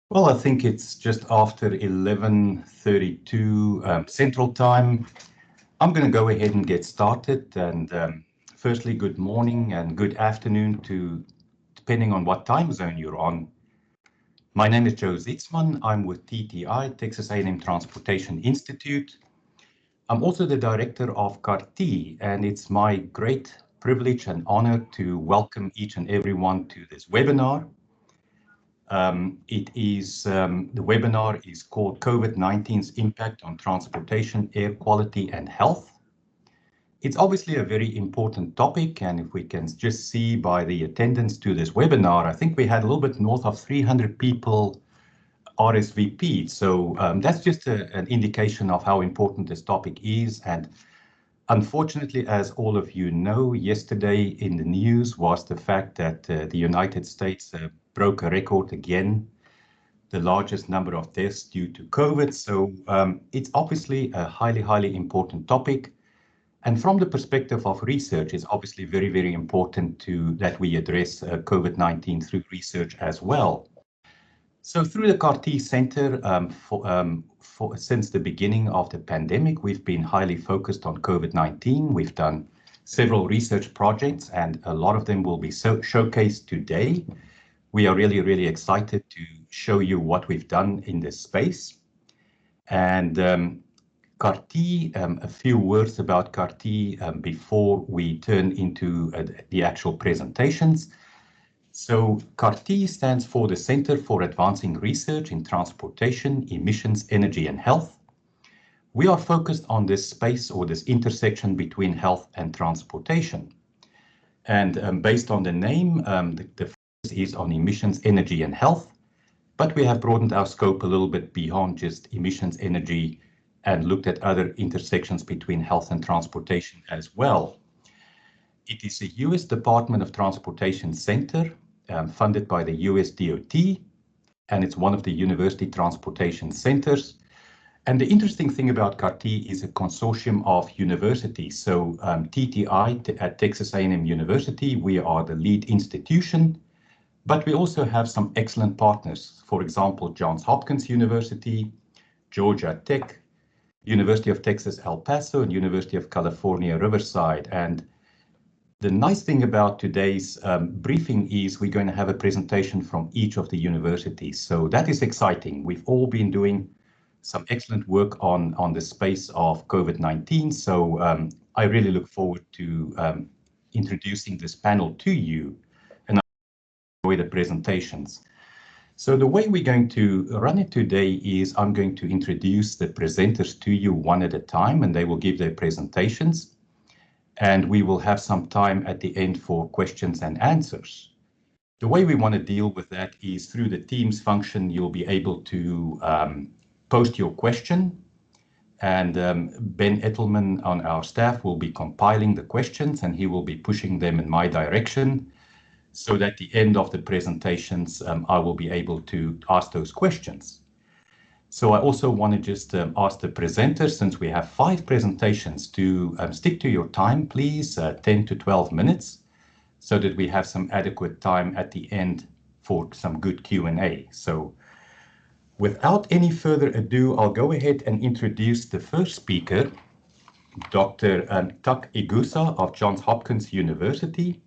Well, I think it's just after 11:32 Central Time. I'm going to go ahead and get started. And firstly, good morning and good afternoon to, depending on what time zone you're on. My name is Joe Zitzman. I'm with TTI, Texas A&M Transportation Institute. I'm also the director of CARTEEH, and it's my great privilege and honor to welcome each and everyone to this webinar. The webinar is called COVID-19's Impact on Transportation, Air Quality and Health. It's obviously a very important topic, and if we can just see by the attendance to this webinar, I think we had a little bit north of 300 people RSVP'd. So that's just an indication of how important this topic is. And unfortunately, as all of you know, yesterday in the news was the fact that the United States broke a record again, the largest number of deaths due to COVID. So it's obviously a highly, highly important topic. And from the perspective of research, it's obviously very, very important that we address COVID-19 through research as well. So through the CARTEEH Center, since the beginning of the pandemic, we've been highly focused on COVID-19. We've done several research projects, and a lot of them will be showcased today. We are really, really excited to show you what we've done in this space. And CARTEEH, a few words about CARTEEH before we turn into the actual presentations. So CARTEEH stands for the Center for Advancing Research in Transportation, Emissions, Energy and Health. We are focused on this space or this intersection between health and transportation. And based on the name, the focus is on emissions, energy and health, but we have broadened our scope a little bit beyond just emissions, energy, and looked at other intersections between health and transportation as well. It is a U.S. Department of Transportation center funded by the U.S. DOT, and it's one of the university transportation centers. And the interesting thing about CARTEEH is a consortium of universities. So TTI at Texas A&M University, we are the lead institution, but we also have some excellent partners. For example, Johns Hopkins University, Georgia Tech, University of Texas El Paso, and University of California Riverside. And the nice thing about today's briefing is we're going to have a presentation from each of the universities. So that is exciting. We've all been doing some excellent work on the space of COVID-19. So I really look forward to introducing this panel to you, and I enjoy the presentations. So the way we're going to run it today is I'm going to introduce the presenters to you one at a time, and they will give their presentations. And we will have some time at the end for questions and answers. The way we want to deal with that is through the Teams function. You'll be able to post your question, and Ben Ettelman on our staff will be compiling the questions, and he will be pushing them in my direction, so that at the end of the presentations, I will be able to ask those questions. So I also want to just ask the presenters, since we have 5 presentations, to stick to your time, please, 10 to 12 minutes, so that we have some adequate time at the end for some good Q&A. So without any further ado, I'll go ahead and introduce the first speaker, Dr. Tak Igusa of Johns Hopkins University.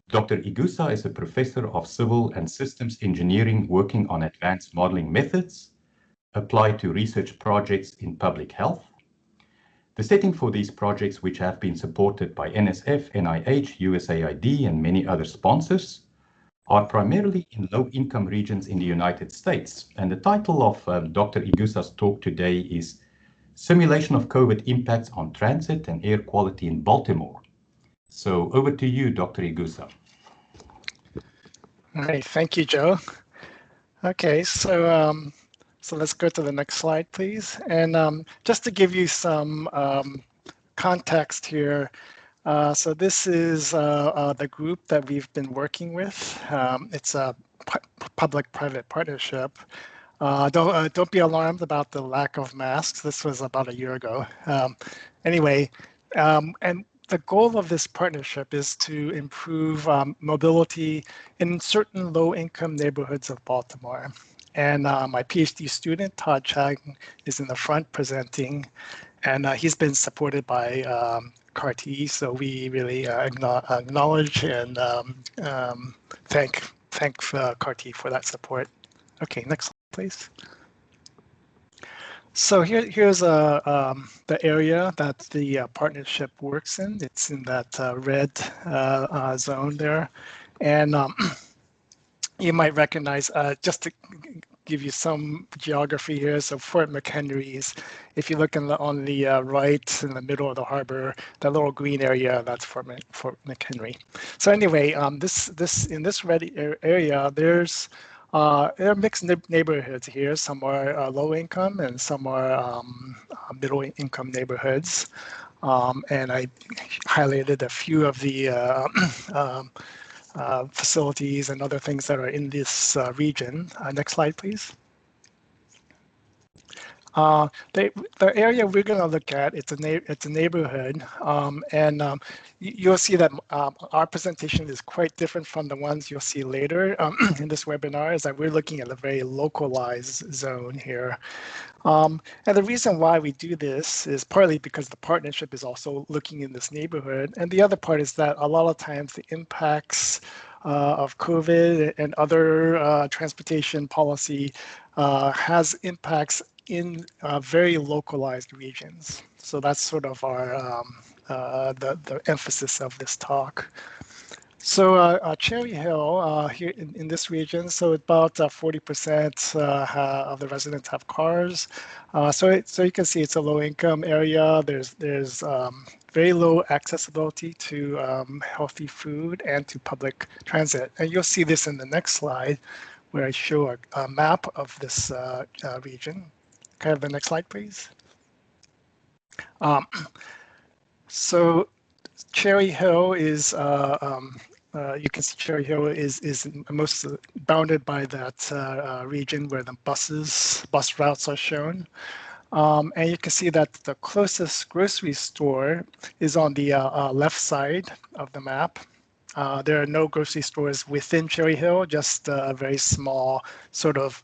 Dr. Igusa is a professor of civil and systems engineering working on advanced modeling methods applied to research projects in public health. The setting for these projects, which have been supported by NSF, NIH, USAID, and many other sponsors, are primarily in low-income regions in the United States. And the title of Dr. Igusa's talk today is Simulation of COVID Impacts on Transit and Air Quality in Baltimore. So over to you, Dr. Igusa. All right, thank you, Joe. Okay, so let's go to the next slide, please. And just to give you some context here, so this is the group that we've been working with. It's a public-private partnership. Don't be alarmed about the lack of masks. This was about a year ago. Anyway, and the goal of this partnership is to improve mobility in certain low-income neighborhoods of Baltimore. And my PhD student, Todd Chang, is in the front presenting, and he's been supported by CARTEEH, so we really acknowledge and thank CARTEEH for that support. Okay, next slide, please. So here's the area that the partnership works in. It's in that red zone there. And you might recognize, just to give you some geography here, so Fort McHenry's, if you look on the right in the middle of the harbor, that little green area, that's Fort McHenry. So anyway, in this red area, there are mixed neighborhoods here. Some are low income and some are middle income neighborhoods. And I highlighted a few of the facilities and other things that are in this region. Next slide, please. The area we're going to look at, it's a neighborhood, and you'll see that our presentation is quite different from the ones you'll see later in this webinar, is that we're looking at a very localized zone here. And the reason why we do this is partly because the partnership is also looking in this neighborhood. And the other part is that a lot of times the impacts of COVID and other transportation policy has impacts in very localized regions. So that's sort of our the emphasis of this talk. So Cherry Hill here in this region, so about 40% of the residents have cars. So you can see it's a low-income area. There's very low accessibility to healthy food and to public transit. And you'll see this in the next slide, where I show a map of this region. Can I have the next slide, please? So Cherry Hill is you can see Cherry Hill is most bounded by that region where the bus routes are shown. And you can see that the closest grocery store is on the left side of the map. There are no grocery stores within Cherry Hill, just a very small sort of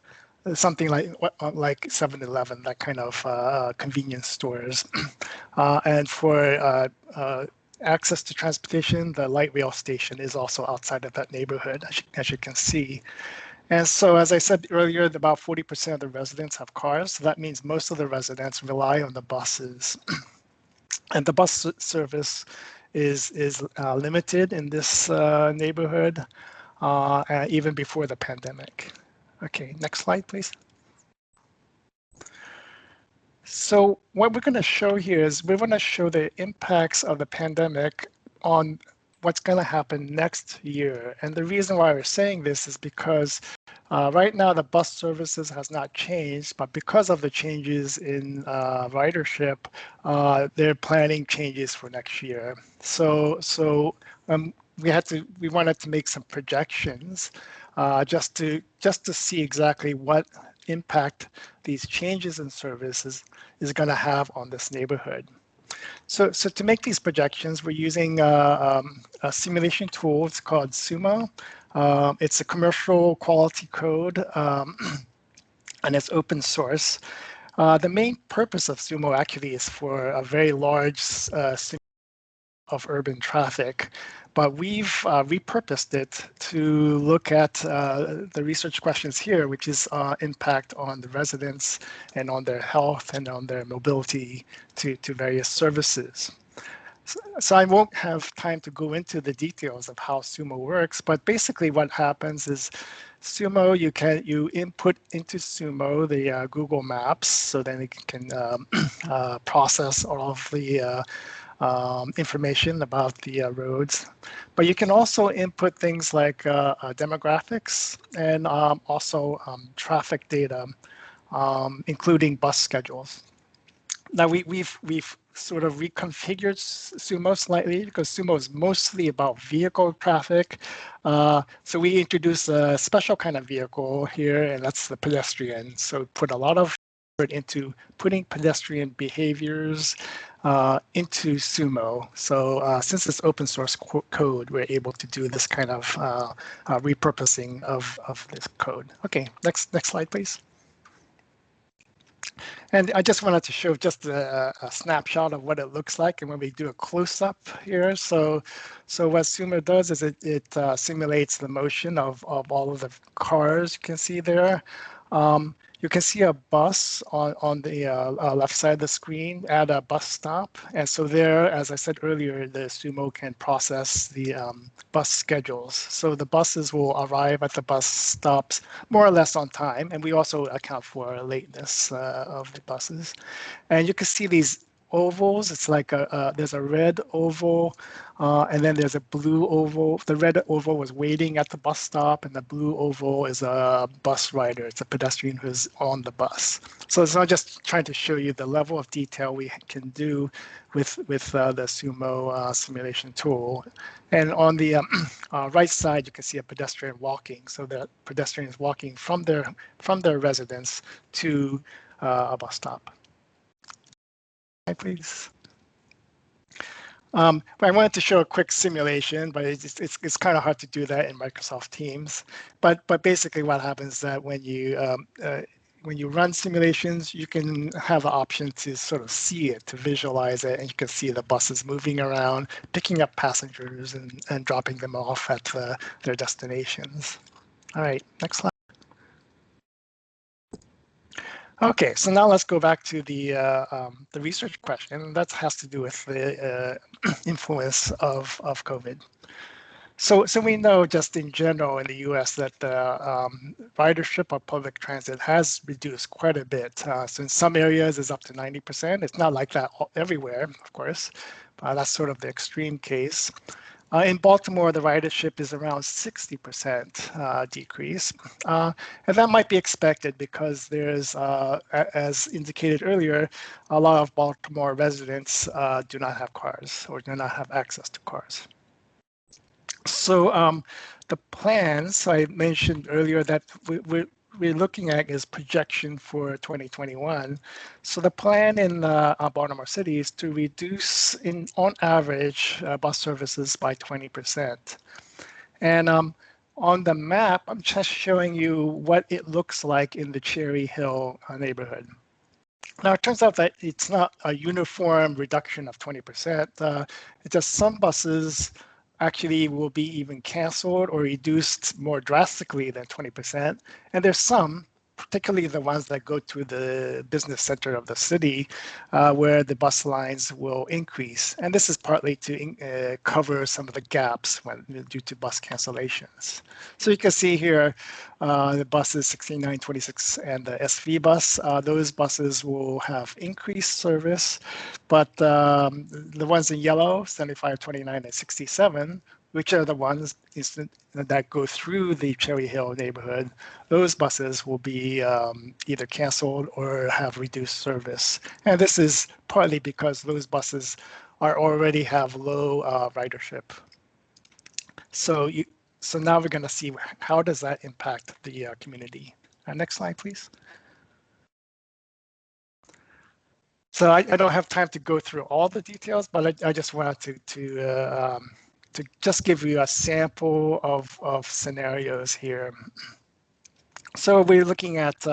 something like 7-Eleven, that kind of convenience stores. And for access to transportation, the light rail station is also outside of that neighborhood, as you can see. And so, as I said earlier, about 40% of the residents have cars. So that means most of the residents rely on the buses. And the bus service is limited in this neighborhood, even before the pandemic. Okay, next slide, please. So what we're going to show here is we're going to show the impacts of the pandemic on what's going to happen next year. And the reason why we're saying this is because right now the bus services has not changed, but because of the changes in ridership, they're planning changes for next year. So we wanted to make some projections just to see exactly what impact these changes in services is going to have on this neighborhood. So to make these projections, we're using a simulation tool. It's called Sumo. It's a commercial quality code, and it's open source. The main purpose of Sumo actually is for a very large simulation of urban traffic, but we've repurposed it to look at the research questions here, which is impact on the residents and on their health and on their mobility to various services. So I won't have time to go into the details of how Sumo works, but basically what happens is Sumo, you input into Sumo the Google Maps, so then it can process all of the information about the roads. But you can also input things like demographics and also traffic data, including bus schedules. Now we've sort of reconfigured Sumo slightly because Sumo is mostly about vehicle traffic. So we introduced a special kind of vehicle here, and that's the pedestrian. So put a lot of effort into putting pedestrian behaviors into Sumo. So since it's open source code, we're able to do this kind of repurposing of this code. Okay, next slide, please. And I just wanted to show just a snapshot of what it looks like, and when we do a close-up here. So what Sumo does is it simulates the motion of all of the cars you can see there. You can see a bus on the left side of the screen at a bus stop. And so there, as I said earlier, the Sumo can process the bus schedules. So the buses will arrive at the bus stops more or less on time. And we also account for lateness of the buses. And you can see these ovals. It's like there's a red oval, and then there's a blue oval. The red oval was waiting at the bus stop, and the blue oval is a bus rider. It's a pedestrian who's on the bus. So it's not just trying to show you the level of detail we can do with the Sumo simulation tool. And on the right side, you can see a pedestrian walking. So the pedestrian is walking from their residence to a bus stop. Please. But I wanted to show a quick simulation, but it's kind of hard to do that in Microsoft Teams. But basically, what happens is that when you run simulations, you can have an option to sort of see it, to visualize it, and you can see the buses moving around, picking up passengers and dropping them off at their destinations. All right, next slide. Okay, so now let's go back to the research question. That has to do with the influence of COVID. So we know just in general in the U.S. that the ridership of public transit has reduced quite a bit. So in some areas it's up to 90%. It's not like that everywhere, of course. That's sort of the extreme case. In Baltimore, the ridership is around 60% decrease. And that might be expected because there's, as indicated earlier, a lot of Baltimore residents do not have cars or do not have access to cars. So the plans I mentioned earlier that we're looking at is projection for 2021. So the plan in Baltimore City is to reduce, on average, bus services by 20%. And on the map, I'm just showing you what it looks like in the Cherry Hill neighborhood. Now, it turns out that it's not a uniform reduction of 20%. It's just some buses actually will be even canceled or reduced more drastically than 20%. And there's some, particularly the ones that go to the business center of the city, where the bus lines will increase. And this is partly to cover some of the gaps due to bus cancellations. So you can see here, the buses 6926 and the SV bus, those buses will have increased service, but the ones in yellow, 7529 and 67, which are the ones that go through the Cherry Hill neighborhood, those buses will be either canceled or have reduced service. And this is partly because those buses already have low ridership. So now we're going to see how does that impact the community. Next slide, please. So I don't have time to go through all the details, but I just wanted to just give you a sample of scenarios here. So we're looking at,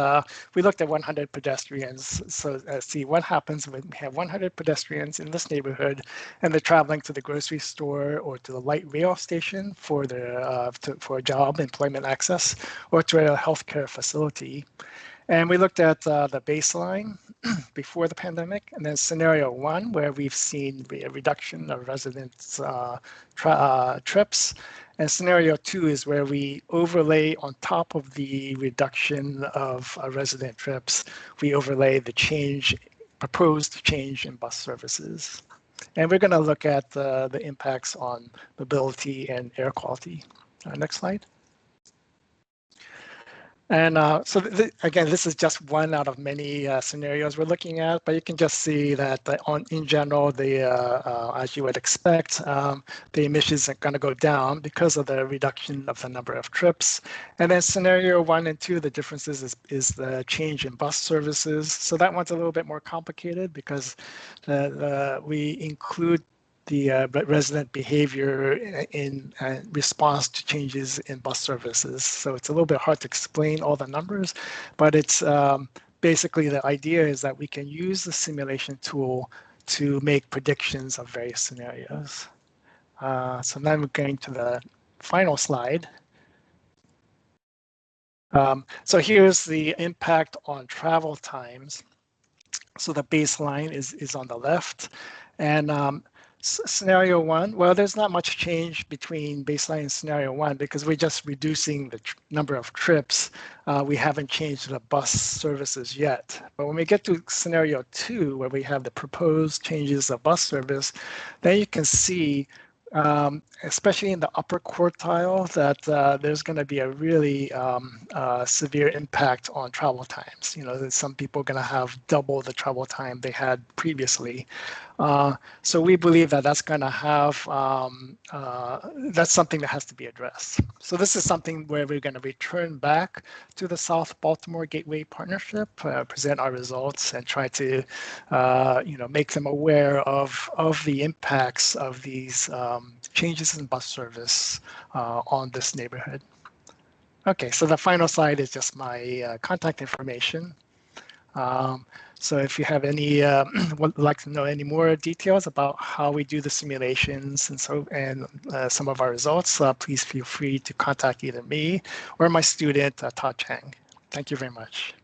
we looked at 100 pedestrians. So see what happens when we have 100 pedestrians in this neighborhood and they're traveling to the grocery store or to the light rail station for for a job, employment access, or to a healthcare facility. And we looked at the baseline before the pandemic, and then scenario one, where we've seen a reduction of residents' trips. And scenario two is where we overlay on top of the reduction of resident trips, we overlay the proposed change in bus services. And we're going to look at the impacts on mobility and air quality. Next slide. And so again, this is just one out of many scenarios we're looking at, but you can just see that in general, as you would expect, the emissions are going to go down because of the reduction of the number of trips. And then scenario 1 and 2, the differences is the change in bus services. So that one's a little bit more complicated because we include the resident behavior in response to changes in bus services. So it's a little bit hard to explain all the numbers, but it's basically the idea is that we can use the simulation tool to make predictions of various scenarios. So now we're going to the final slide. So here's the impact on travel times. So the baseline is on the left. And scenario 1, well, there's not much change between baseline and scenario 1 because we're just reducing the number of trips. We haven't changed the bus services yet. But when we get to scenario 2, where we have the proposed changes of bus service, then you can see, especially in the upper quartile, that there's going to be a really severe impact on travel times. You know, some people are going to have double the travel time they had previously. So we believe that that's going to have, that's something that has to be addressed. So this is something where we're going to return back to the South Baltimore Gateway Partnership, present our results, and try to, make them aware of the impacts of these changes in bus service on this neighborhood. Okay, so the final slide is just my contact information. So if you have any, would like to know any more details about how we do the simulations and some of our results, please feel free to contact either me or my student, Todd Chang. Thank you very much.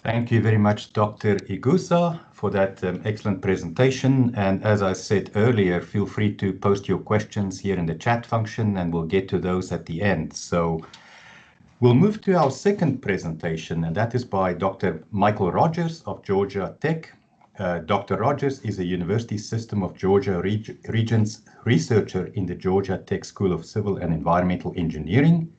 Thank you very much, Dr. Igusa, for that excellent presentation. And as I said earlier, feel free to post your questions here in the chat function, and we'll get to those at the end. So we'll move to our second presentation, and that is by Dr. Michael Rodgers of Georgia Tech. Dr. Rodgers is a University System of Georgia Regents researcher in the Georgia Tech School of Civil and Environmental Engineering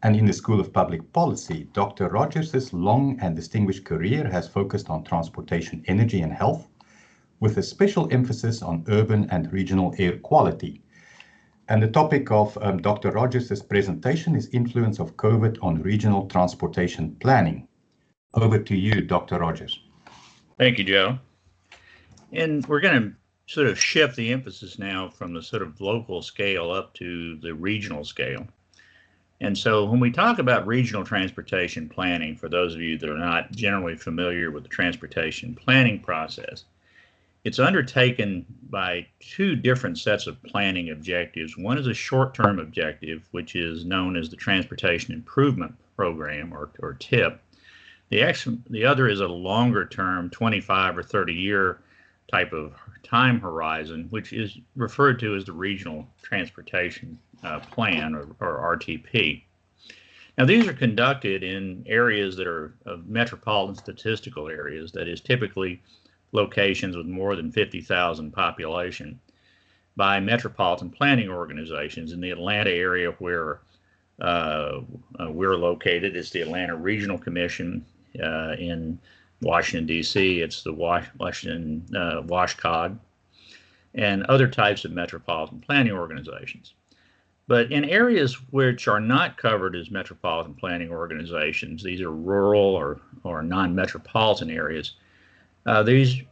and in the School of Public Policy. Dr. Rodgers' long and distinguished career has focused on transportation, energy, and health, with a special emphasis on urban and regional air quality. And the topic of Dr. Rodgers' presentation is influence of COVID on regional transportation planning. Over to you, Dr. Rodgers. Thank you, Joe. And we're going to sort of shift the emphasis now from the sort of local scale up to the regional scale. And so when we talk about regional transportation planning, for those of you that are not generally familiar with the transportation planning process, it's undertaken by two different sets of planning objectives. One is a short-term objective, which is known as the Transportation Improvement Program, or TIP. The other is a longer-term, 25 or 30-year type of time horizon, which is referred to as the Regional Transportation Plan, or RTP. Now, these are conducted in areas that are metropolitan statistical areas, that is typically locations with more than 50,000 population, by metropolitan planning organizations. In the Atlanta area where we're located, it's the Atlanta Regional Commission. In Washington, D.C., it's the Washington WashCog, and other types of metropolitan planning organizations. But in areas which are not covered as metropolitan planning organizations, these are rural or non-metropolitan areas, these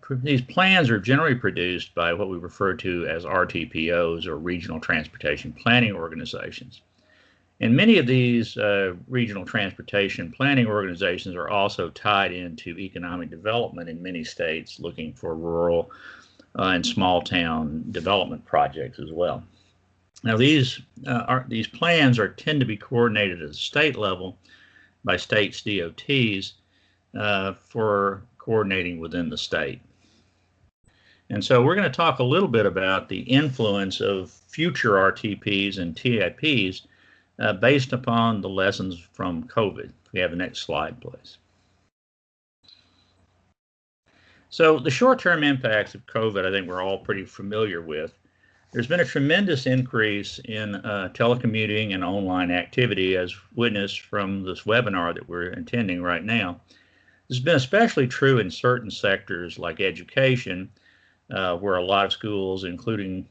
plans are generally produced by what we refer to as RTPOs, or Regional Transportation Planning Organizations. And many of these regional transportation planning organizations are also tied into economic development in many states, looking for rural and small town development projects as well. Now, these plans tend to be coordinated at the state level by states' DOTs for coordinating within the state. And so we're going to talk a little bit about the influence of future RTPs and TIPs based upon the lessons from COVID. If we have the next slide, please. So the short-term impacts of COVID, I think we're all pretty familiar with. There's been a tremendous increase in telecommuting and online activity, as witnessed from this webinar that we're attending right now. This has been especially true in certain sectors like education, where a lot of schools, including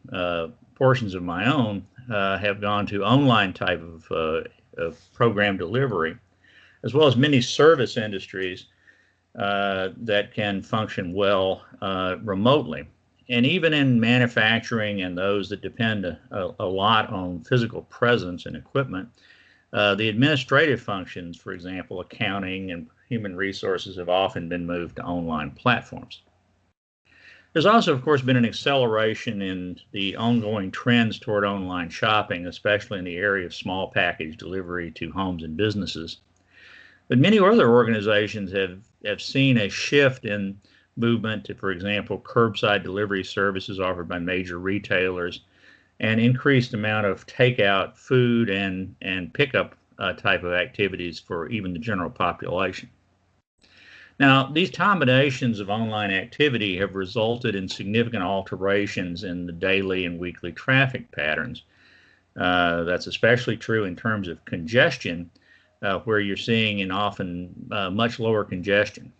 portions of my own, have gone to online type of program delivery, as well as many service industries that can function well remotely. And even in manufacturing and those that depend a lot on physical presence and equipment, the administrative functions, for example, accounting and human resources, have often been moved to online platforms. There's also, of course, been an acceleration in the ongoing trends toward online shopping, especially in the area of small package delivery to homes and businesses. But many other organizations have seen a shift in movement to, for example, curbside delivery services offered by major retailers, and increased amount of takeout food and pickup type of activities for even the general population. Now, these combinations of online activity have resulted in significant alterations in the daily and weekly traffic patterns. That's especially true in terms of congestion, where you're seeing an often much lower congestion.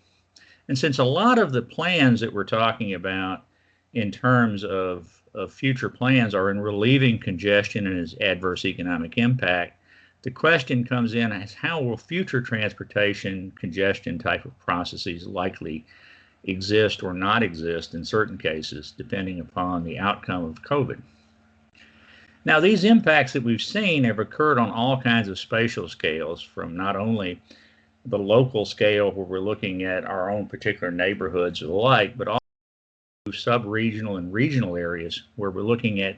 And since a lot of the plans that we're talking about in terms of future plans are in relieving congestion and its adverse economic impact, the question comes in as how will future transportation congestion type of processes likely exist or not exist in certain cases, depending upon the outcome of COVID. Now, these impacts that we've seen have occurred on all kinds of spatial scales, from not only the local scale where we're looking at our own particular neighborhoods or the like, but also sub-regional and regional areas where we're looking at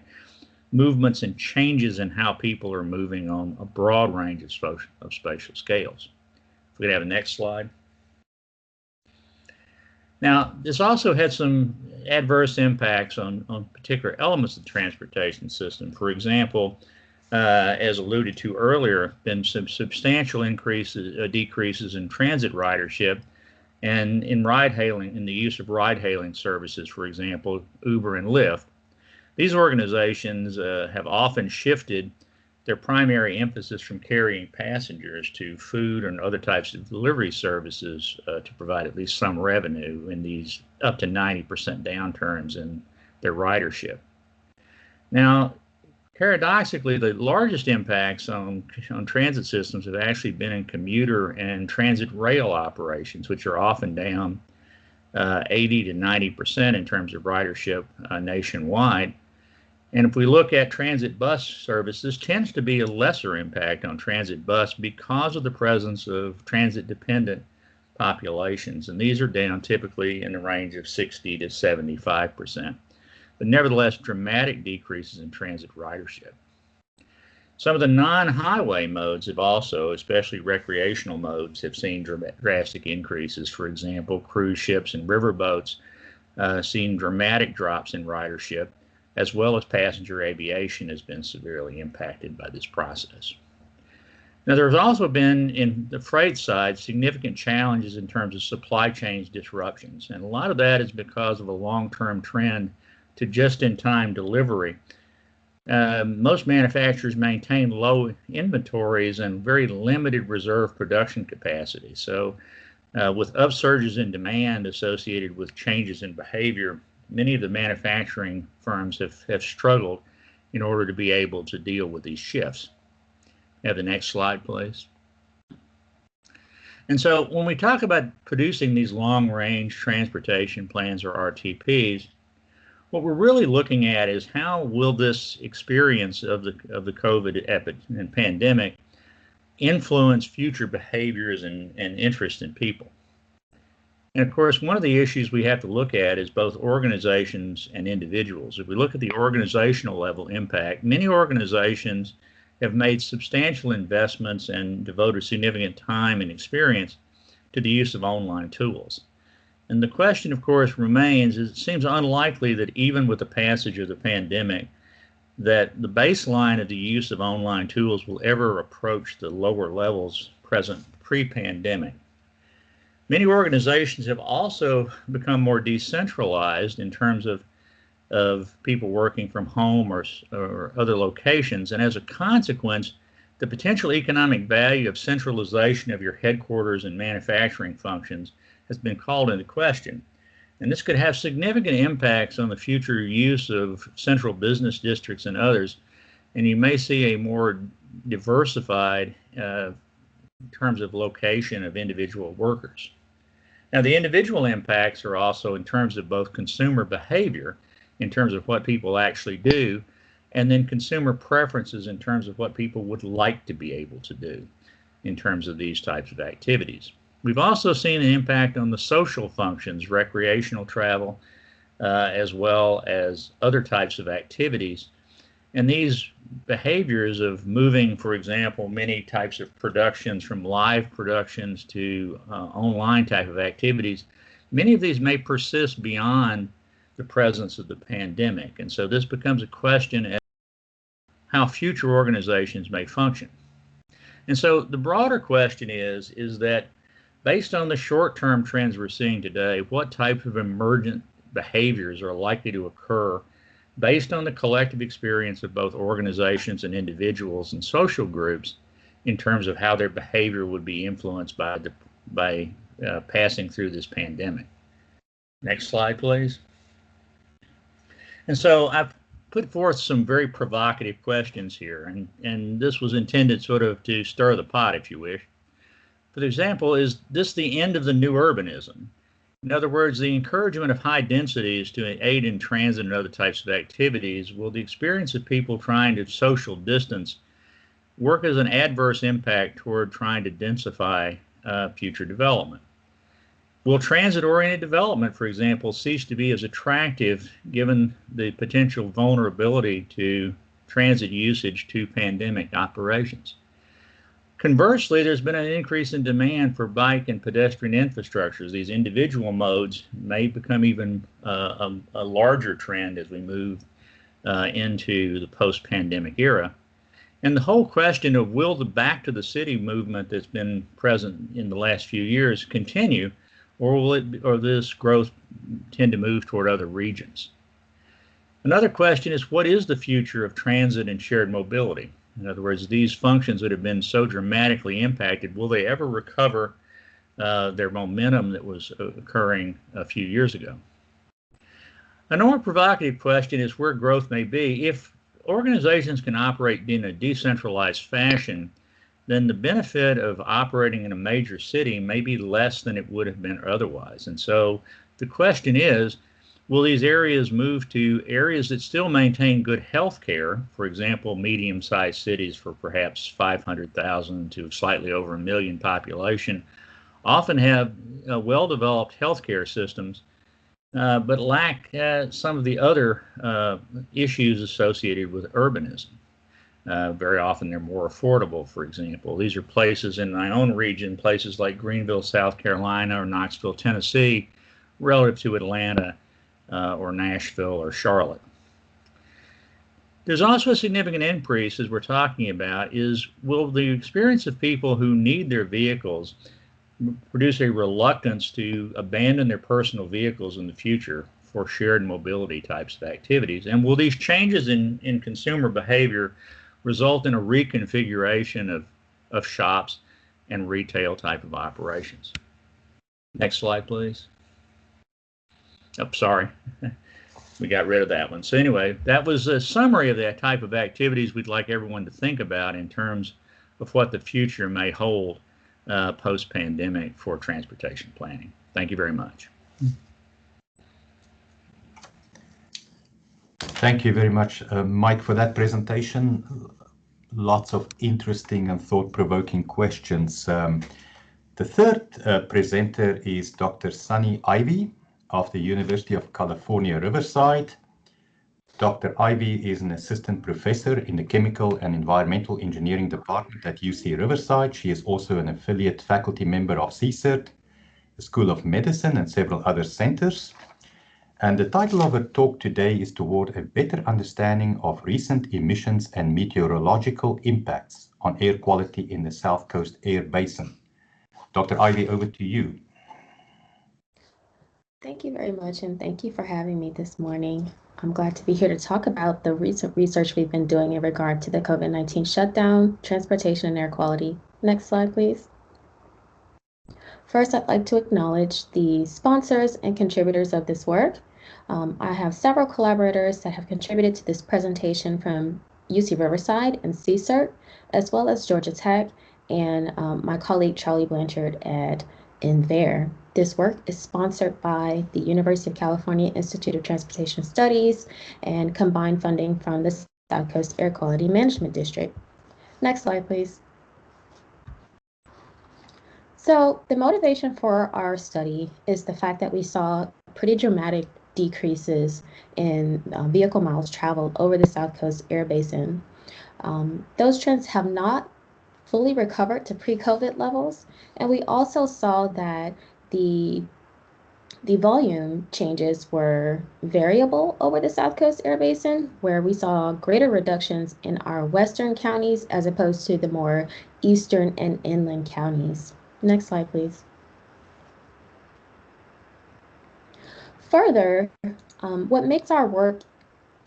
movements and changes in how people are moving on a broad range of spatial scales. If we could have the next slide. Now, this also had some adverse impacts on particular elements of the transportation system. For example, as alluded to earlier, been some substantial decreases in transit ridership and in ride-hailing, in the use of ride-hailing services, for example, Uber and Lyft. These organizations have often shifted their primary emphasis from carrying passengers to food and other types of delivery services to provide at least some revenue in these up to 90% downturns in their ridership. Now, paradoxically, the largest impacts on transit systems have actually been in commuter and transit rail operations, which are often down 80 to 90% in terms of ridership nationwide. And if we look at transit bus service, this tends to be a lesser impact on transit bus because of the presence of transit-dependent populations, and these are down typically in the range of 60 to 75%. But nevertheless, dramatic decreases in transit ridership. Some of the non-highway modes have also, especially recreational modes, have seen drastic increases. For example, cruise ships and riverboats seen dramatic drops in ridership, as well as passenger aviation has been severely impacted by this process. Now, there's also been, in the freight side, significant challenges in terms of supply chain disruptions, and a lot of that is because of a long-term trend to just-in-time delivery. Most manufacturers maintain low inventories and very limited reserve production capacity. So with upsurges in demand associated with changes in behavior, many of the manufacturing firms have struggled in order to be able to deal with these shifts. Have the next slide, please. And so when we talk about producing these long-range transportation plans, or RTPs, what we're really looking at is how will this experience of the COVID epidemic and pandemic influence future behaviors and interest in people. And of course, one of the issues we have to look at is both organizations and individuals. If we look at the organizational level impact, many organizations have made substantial investments and devoted significant time and experience to the use of online tools. And the question, of course, remains, is it seems unlikely that even with the passage of the pandemic, that the baseline of the use of online tools will ever approach the lower levels present pre-pandemic. Many organizations have also become more decentralized in terms of of people working from home or other locations. And as a consequence, the potential economic value of centralization of your headquarters and manufacturing functions has been called into question. And this could have significant impacts on the future use of central business districts and others. And you may see a more diversified in terms of location of individual workers. Now, the individual impacts are also in terms of both consumer behavior, in terms of what people actually do, and then consumer preferences in terms of what people would like to be able to do in terms of these types of activities. We've also seen an impact on the social functions, recreational travel, as well as other types of activities. And these behaviors of moving, for example, many types of productions from live productions to online type of activities, many of these may persist beyond the presence of the pandemic. And so this becomes a question as to how future organizations may function. And so the broader question is that based on the short-term trends we're seeing today, what type of emergent behaviors are likely to occur based on the collective experience of both organizations and individuals and social groups in terms of how their behavior would be influenced by passing through this pandemic. Next slide, please. And so I've put forth some very provocative questions here, and this was intended sort of to stir the pot, if you wish. For example, is this the end of the new urbanism? In other words, the encouragement of high densities to aid in transit and other types of activities, will the experience of people trying to social distance work as an adverse impact toward trying to densify future development? Will transit-oriented development, for example, cease to be as attractive given the potential vulnerability to transit usage to pandemic operations? Conversely, there's been an increase in demand for bike and pedestrian infrastructures. These individual modes may become even a larger trend as we move into the post-pandemic era. And the whole question of will the back to the city movement that's been present in the last few years continue, or will this growth tend to move toward other regions? Another question is, what is the future of transit and shared mobility? In other words, these functions that have been so dramatically impacted, will they ever recover their momentum that was occurring a few years ago? A more provocative question is where growth may be. If organizations can operate in a decentralized fashion, then the benefit of operating in a major city may be less than it would have been otherwise. And so the question is, will these areas move to areas that still maintain good health care? For example, medium-sized cities for perhaps 500,000 to slightly over 1 million population often have well-developed healthcare systems, but lack some of the other issues associated with urbanism. Very often they're more affordable, for example. These are places in my own region, places like Greenville, South Carolina, or Knoxville, Tennessee, relative to Atlanta, or Nashville or Charlotte. There's also a significant increase, as we're talking about, is will the experience of people who need their vehicles produce a reluctance to abandon their personal vehicles in the future for shared mobility types of activities? And will these changes in consumer behavior result in a reconfiguration of shops and retail type of operations? Next slide, please. Oh, sorry, we got rid of that one. So anyway, that was a summary of that type of activities we'd like everyone to think about in terms of what the future may hold post-pandemic for transportation planning. Thank you very much. Thank you very much, Mike, for that presentation. Lots of interesting and thought-provoking questions. The third presenter is Dr. Sunny Ivey of the University of California, Riverside. Dr. Ivey is an assistant professor in the Chemical and Environmental Engineering Department at UC Riverside. She is also an affiliate faculty member of CSERT, the School of Medicine, and several other centers. And the title of her talk today is Toward a Better Understanding of Recent Emissions and Meteorological Impacts on Air Quality in the South Coast Air Basin. Dr. Ivey, over to you. Thank you very much, and thank you for having me this morning. I'm glad to be here to talk about the recent research we've been doing in regard to the COVID-19 shutdown, transportation, and air quality. Next slide, please. First, I'd like to acknowledge the sponsors and contributors of this work. I have several collaborators that have contributed to this presentation from UC Riverside and CSERT, as well as Georgia Tech, and my colleague Charlie Blanchard at INVAIR. This work is sponsored by the University of California Institute of Transportation Studies and combined funding from the South Coast Air Quality Management District. Next slide, please. So the motivation for our study is the fact that we saw pretty dramatic decreases in vehicle miles traveled over the South Coast Air Basin. Those trends have not fully recovered to pre-COVID levels, and we also saw that the volume changes were variable over the South Coast Air Basin, where we saw greater reductions in our western counties as opposed to the more eastern and inland counties. Next slide, please. Further, what makes our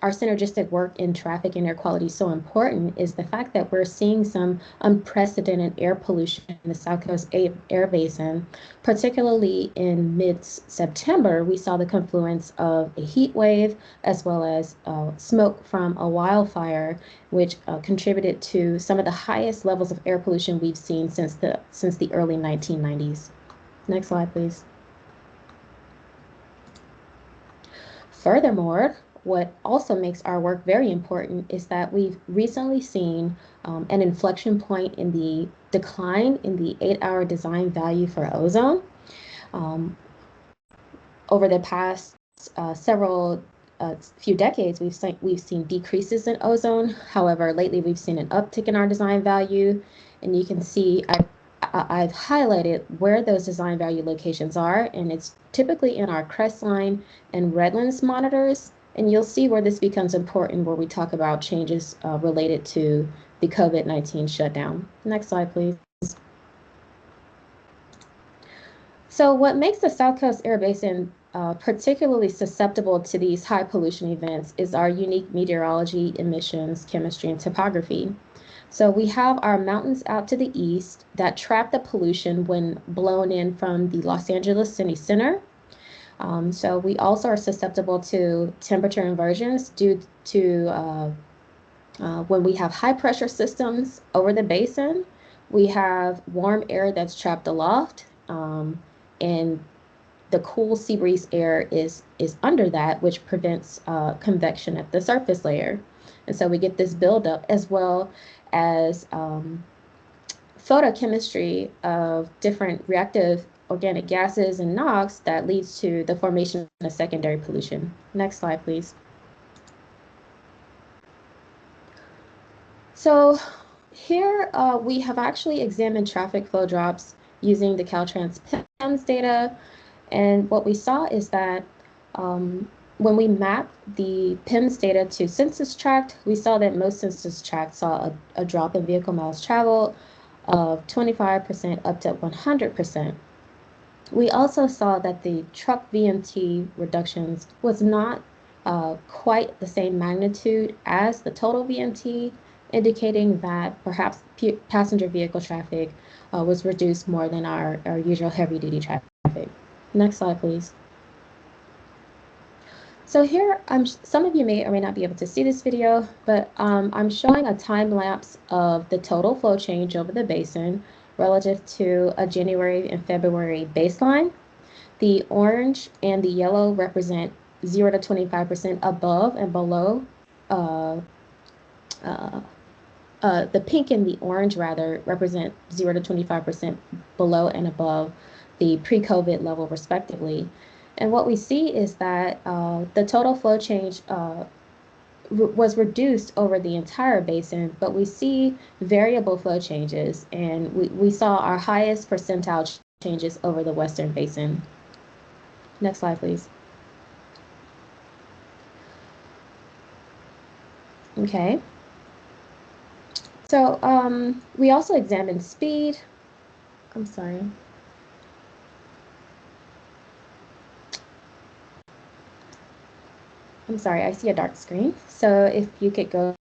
synergistic work in traffic and air quality so important is the fact that we're seeing some unprecedented air pollution in the South Coast Air Basin. Particularly in mid-September, we saw the confluence of a heat wave as well as smoke from a wildfire, which contributed to some of the highest levels of air pollution we've seen since the early 1990s. Next slide, please. Furthermore, what also makes our work very important is that we've recently seen an inflection point in the decline in the 8-hour design value for ozone. Over the past few decades, we've seen decreases in ozone. However, lately we've seen an uptick in our design value, and you can see I've highlighted where those design value locations are, and it's typically in our crestline and redlands monitors. And you'll see where this becomes important where we talk about changes related to the COVID-19 shutdown. Next slide, please. So what makes the South Coast Air Basin particularly susceptible to these high pollution events is our unique meteorology, emissions, chemistry, and topography. So we have our mountains out to the east that trap the pollution when blown in from the Los Angeles city center. So we also are susceptible to temperature inversions due to when we have high pressure systems over the basin, we have warm air that's trapped aloft, and the cool sea breeze air is under that, which prevents convection at the surface layer. And so we get this buildup as well as photochemistry of different reactive organic gases and NOx that leads to the formation of secondary pollution. Next slide, please. So here we have actually examined traffic flow drops using the Caltrans PIMS data. And what we saw is that when we map the PIMS data to census tract, we saw that most census tracts saw a drop in vehicle miles traveled of 25% up to 100%. We also saw that the truck VMT reductions was not quite the same magnitude as the total VMT, indicating that perhaps passenger vehicle traffic was reduced more than our usual heavy-duty traffic. Next slide, please. So here, some of you may or may not be able to see this video, but I'm showing a time lapse of the total flow change over the basin relative to a January and February baseline. The orange and the yellow represent 0 to 25% above and below. The pink and the orange rather represent 0 to 25% below and above the pre-COVID level respectively. And what we see is that the total flow change was reduced over the entire basin, but we see variable flow changes, and we saw our highest percentile changes over the western basin. Next slide, please. Okay. So we also examined speed. I'm sorry. I'm sorry, I see a dark screen. So if you could go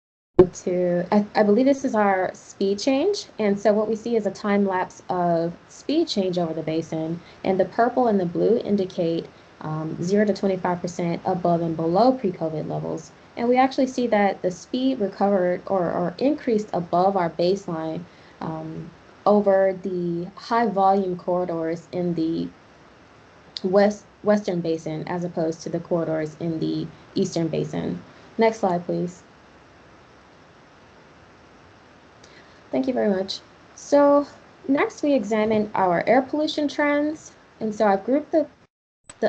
to, I believe this is our speed change. And so what we see is a time lapse of speed change over the basin. And the purple and the blue indicate 0 to 25% above and below pre-COVID levels. And we actually see that the speed recovered or increased above our baseline over the high volume corridors in the western basin as opposed to the corridors in the eastern basin. Next slide, please. Thank you very much. So next we examine our air pollution trends. And so I've grouped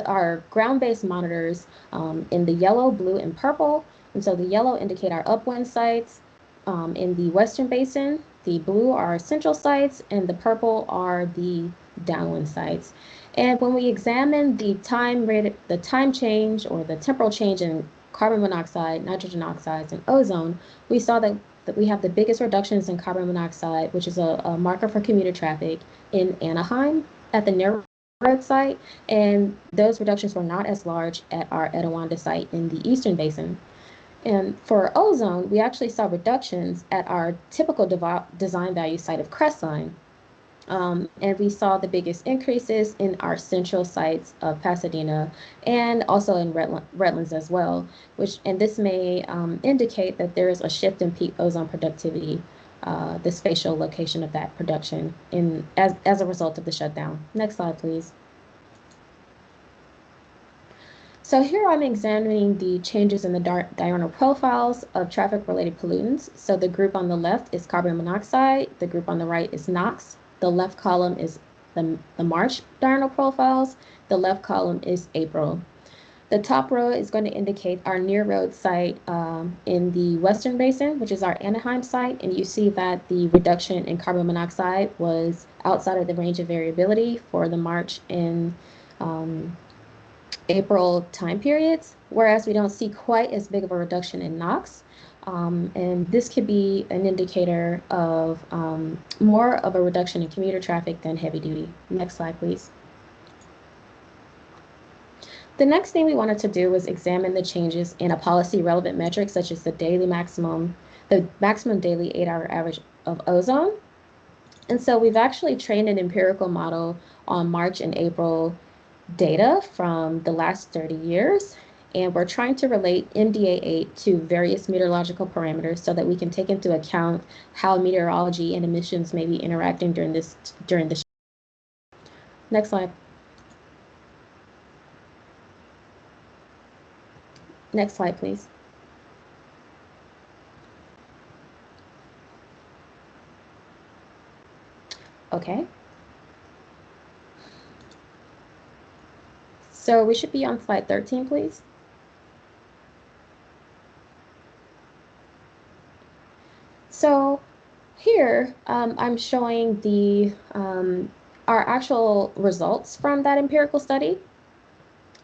our ground-based monitors in the yellow, blue, and purple. And so the yellow indicate our upwind sites in the western basin. The blue are our central sites, and the purple are the downwind sites. And when we examine the time change or the temporal change in carbon monoxide, nitrogen oxides, and ozone, we saw that we have the biggest reductions in carbon monoxide, which is a marker for commuter traffic, in Anaheim at the narrow road site, and those reductions were not as large at our Etiwanda site in the eastern basin. And for ozone, we actually saw reductions at our typical design value site of Crestline. And we saw the biggest increases in our central sites of Pasadena and also in Redlands as well, and this may indicate that there is a shift in peak ozone productivity, the spatial location of that production as a result of the shutdown. Next slide, please. So here I'm examining the changes in the diurnal profiles of traffic-related pollutants. So the group on the left is carbon monoxide, the group on the right is NOx. The left column is the March diurnal profiles. The left column is April. The top row is going to indicate our near road site in the western basin, which is our Anaheim site. And you see that the reduction in carbon monoxide was outside of the range of variability for the March and April time periods, whereas we don't see quite as big of a reduction in NOx. And this could be an indicator of more of a reduction in commuter traffic than heavy duty. Next slide, please. The next thing we wanted to do was examine the changes in a policy relevant metric, such as the maximum daily 8-hour average of ozone. And so we've actually trained an empirical model on March and April data from the last 30 years. And we're trying to relate MDA8 to various meteorological parameters so that we can take into account how meteorology and emissions may be interacting during this. Next slide. Next slide, please. Okay. So we should be on slide 13, please. So here I'm showing our actual results from that empirical study.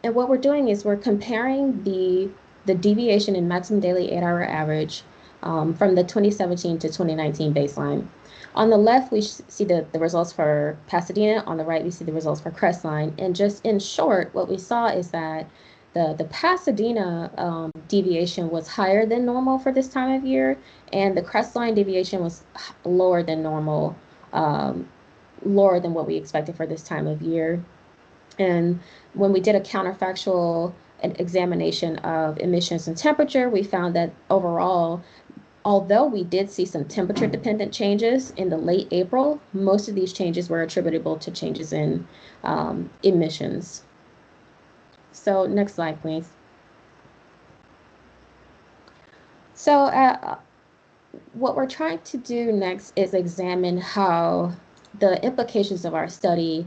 And what we're doing is we're comparing the deviation in maximum daily 8-hour average from the 2017 to 2019 baseline. On the left, we see the results for Pasadena. On the right, we see the results for Crestline. And just in short, what we saw is that the Pasadena deviation was higher than normal for this time of year, and the Crestline deviation was lower than normal, lower than what we expected for this time of year. And when we did a counterfactual examination of emissions and temperature, we found that overall, although we did see some temperature-dependent changes in the late April, most of these changes were attributable to changes in emissions. So next slide, please. So what we're trying to do next is examine how the implications of our study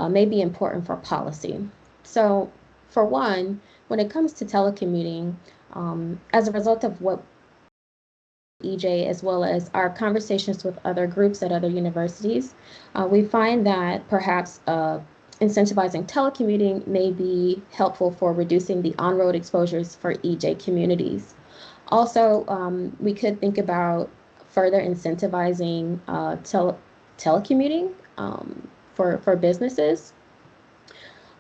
may be important for policy. So for one, when it comes to telecommuting, as a result of what EJ, as well as our conversations with other groups at other universities, we find that perhaps incentivizing telecommuting may be helpful for reducing the on-road exposures for EJ communities. Also, we could think about further incentivizing telecommuting for businesses.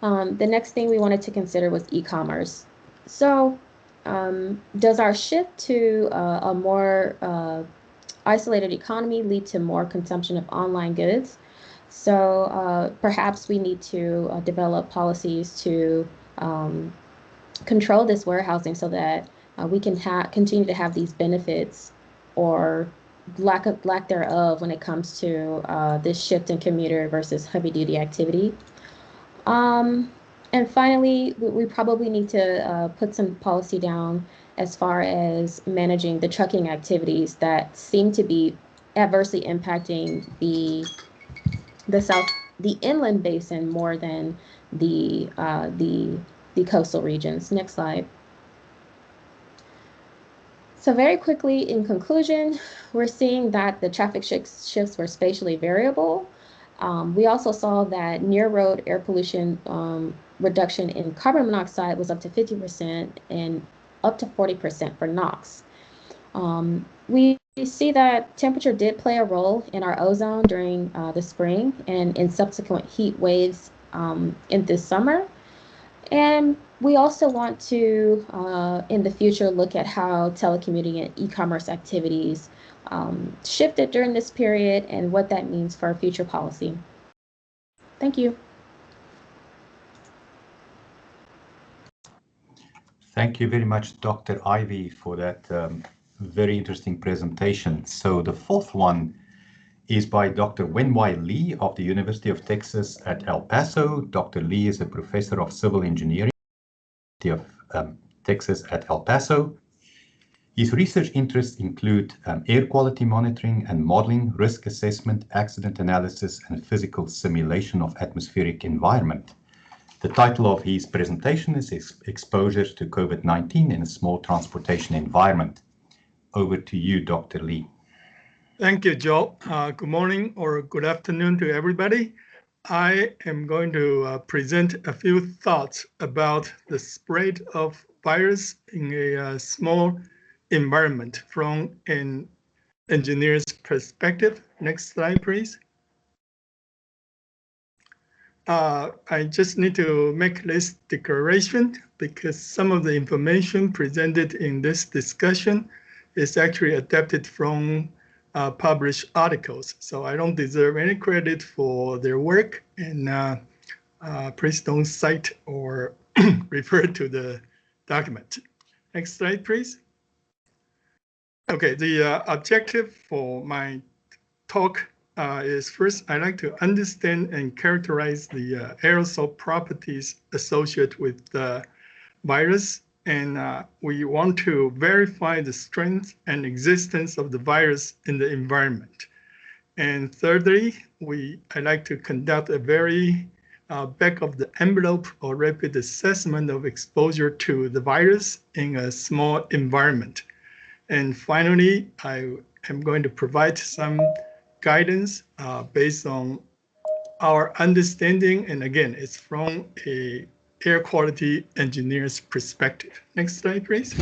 The next thing we wanted to consider was e-commerce. So Does our shift to a more isolated economy lead to more consumption of online goods? So perhaps we need to develop policies to control this warehousing so that we can continue to have these benefits or lack thereof when it comes to this shift in commuter versus heavy duty activity. And finally, we probably need to put some policy down as far as managing the trucking activities that seem to be adversely impacting the inland basin more than the coastal regions. Next slide. So very quickly, in conclusion, we're seeing that the traffic shifts were spatially variable. We also saw that near road air pollution reduction in carbon monoxide was up to 50% and up to 40% for NOx. We see that temperature did play a role in our ozone during the spring and in subsequent heat waves in this summer. And we also want to, in the future, look at how telecommuting and e-commerce activities shifted during this period and what that means for our future policy. Thank you. Thank you very much, Dr. Ivey, for that very interesting presentation. So the fourth one is by Dr. Wen-Whai Lee of the University of Texas at El Paso. Dr. Lee is a professor of civil engineering at the University of Texas at El Paso. His research interests include air quality monitoring and modeling, risk assessment, accident analysis, and physical simulation of atmospheric environment. The title of his presentation is Exposures to COVID-19 in a Small Transportation Environment. Over to you, Dr. Lee. Thank you, Joe. Good morning or good afternoon to everybody. I am going to present a few thoughts about the spread of virus in a small environment from an engineer's perspective. Next slide, please. I just need to make this declaration because some of the information presented in this discussion is actually adapted from published articles. So I don't deserve any credit for their work, and please don't cite or refer to the document. Next slide, please. Okay, the objective for my talk is first, I'd like to understand and characterize the aerosol properties associated with the virus. And we want to verify the strength and existence of the virus in the environment. And thirdly, I'd like to conduct a very back of the envelope or rapid assessment of exposure to the virus in a small environment. And finally, I am going to provide some guidance based on our understanding. And again, it's from a air quality engineer's perspective. Next slide, please.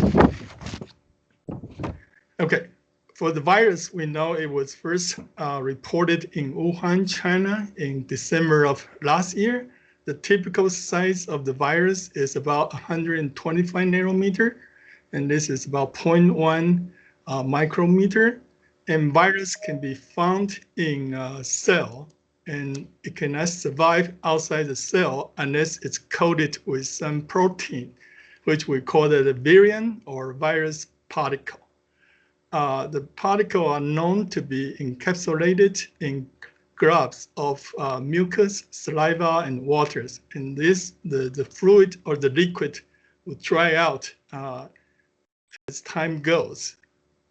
Okay, for the virus, we know it was first reported in Wuhan, China in December of last year. The typical size of the virus is about 125 nanometer, and this is about 0.1 micrometer. And virus can be found in a cell, and it cannot survive outside the cell unless it's coated with some protein, which we call it a virion or virus particle. The particles are known to be encapsulated in globs of mucus, saliva, and waters. And the fluid or the liquid will dry out as time goes.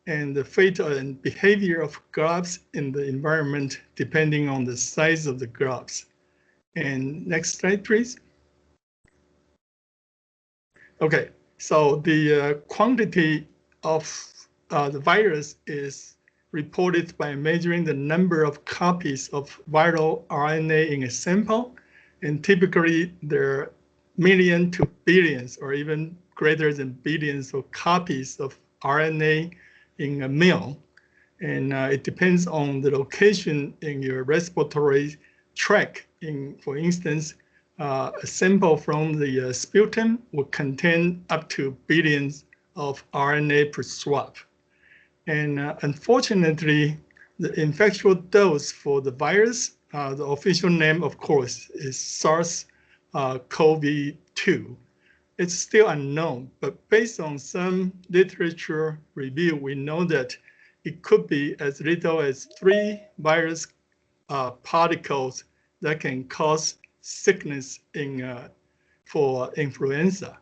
And the fate and behavior of globs in the environment depending on the size of the globs. And next slide, please. Okay, so the quantity of the virus is reported by measuring the number of copies of viral RNA in a sample. And typically there are millions to billions or even greater than billions of copies of RNA in a meal. And it depends on the location in your respiratory tract. For instance, a sample from the sputum will contain up to billions of RNA per swab. And unfortunately, the infectious dose for the virus, the official name, of course, is SARS-CoV-2. It's still unknown, but based on some literature review, we know that it could be as little as 3 virus particles that can cause sickness for influenza.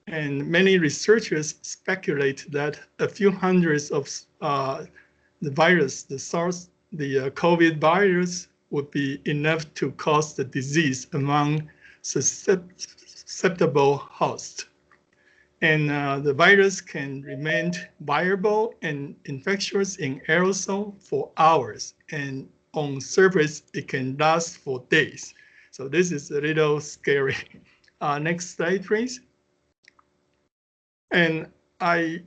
And many researchers speculate that a few hundreds of the virus, the COVID virus, would be enough to cause the disease among susceptible hosts. And the virus can remain viable and infectious in aerosol for hours. And on surface, it can last for days. So this is a little scary. Next slide, please. And I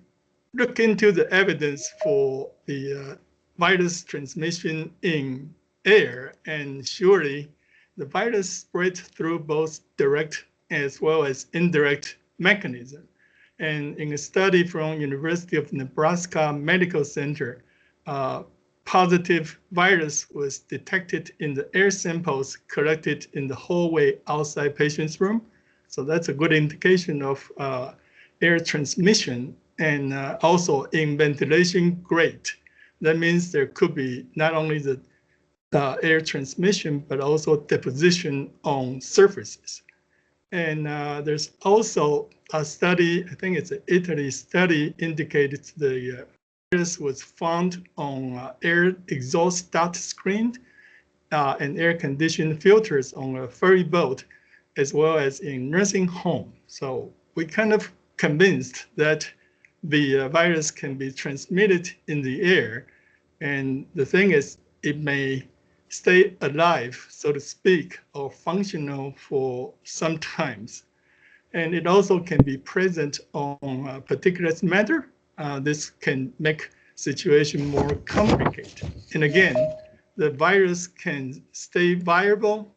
look into the evidence for the virus transmission in air, and surely the virus spread through both direct as well as indirect mechanism. And in a study from University of Nebraska Medical Center, positive virus was detected in the air samples collected in the hallway outside patient's room. So that's a good indication of air transmission, and also in ventilation grate. That means there could be not only the air transmission, but also deposition on surfaces. And there's also a study, I think it's an Italy study, indicated the virus was found on air exhaust duct screen and air conditioned filters on a ferry boat, as well as in nursing home. So we kind of convinced that the virus can be transmitted in the air. And the thing is, it may stay alive, so to speak, or functional for some times. And it also can be present on particulate matter. This can make situation more complicated. And again, the virus can stay viable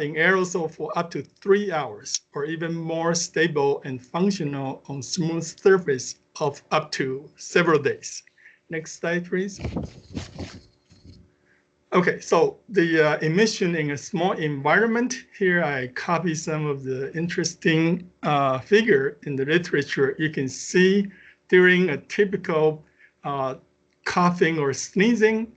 in aerosol for up to 3 hours, or even more stable and functional on smooth surface of up to several days. Next slide, please. Okay, so the emission in a small environment. Here I copy some of the interesting figure in the literature. You can see during a typical coughing or sneezing,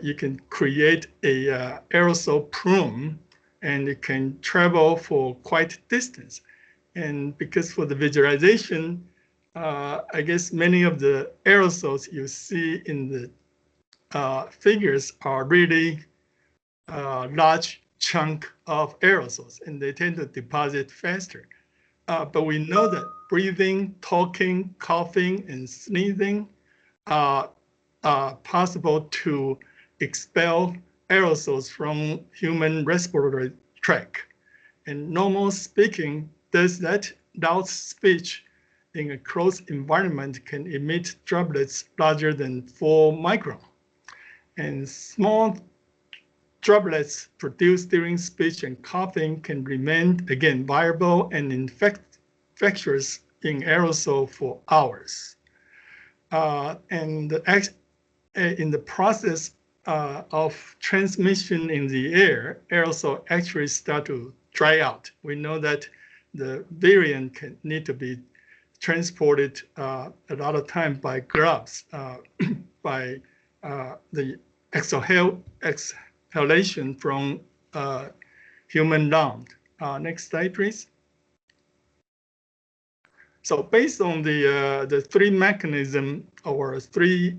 you can create a aerosol plume, and it can travel for quite a distance. And because for the visualization, I guess many of the aerosols you see in the figures are really large chunk of aerosols, and they tend to deposit faster. But we know that breathing, talking, coughing, and sneezing are possible to expel aerosols from human respiratory tract. And normal speaking does that. Loud speech in a closed environment can emit droplets larger than 4 micron. And small droplets produced during speech and coughing can remain, again, viable and infectious in aerosol for hours. And in the process of transmission in the air, aerosol actually start to dry out. We know that the variant can need to be transported a lot of time by gloves, by the exhalation from human lung. Next slide, please. So based on the 3 mechanism or 3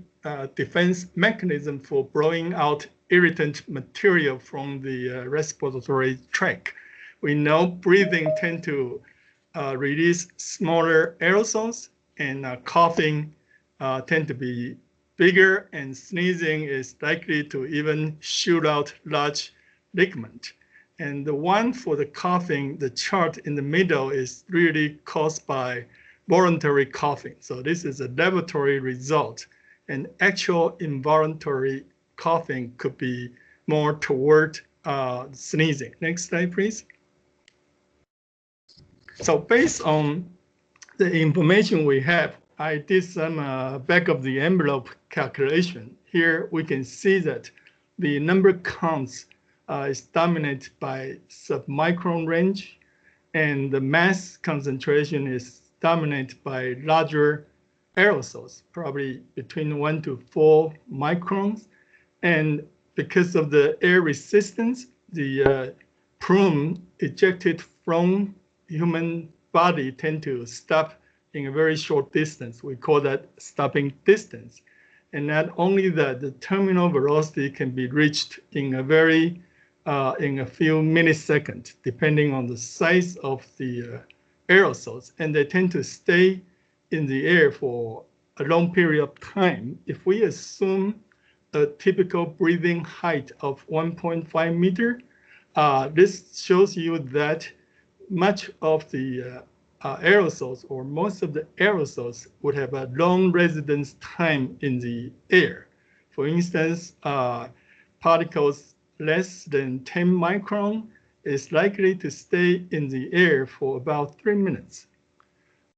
defense mechanism for blowing out irritant material from the respiratory tract, we know breathing tend to release smaller aerosols, and coughing tend to be bigger, and sneezing is likely to even shoot out large ligament. And the one for the coughing, the chart in the middle, is really caused by voluntary coughing. So this is a laboratory result, and actual involuntary coughing could be more toward sneezing. Next slide, please. So based on the information we have, I did some back of the envelope calculation. Here we can see that the number counts is dominated by submicron range, and the mass concentration is dominated by larger aerosols, probably between 1 to 4 microns. And because of the air resistance, the plume ejected from human body tend to stop in a very short distance. We call that stopping distance. And not only that, the terminal velocity can be reached in a few milliseconds, depending on the size of the aerosols. And they tend to stay in the air for a long period of time. If we assume a typical breathing height of 1.5 meter, this shows you that much of the aerosols, or most of the aerosols, would have a long residence time in the air. For instance, particles less than 10 micron is likely to stay in the air for about 3 minutes.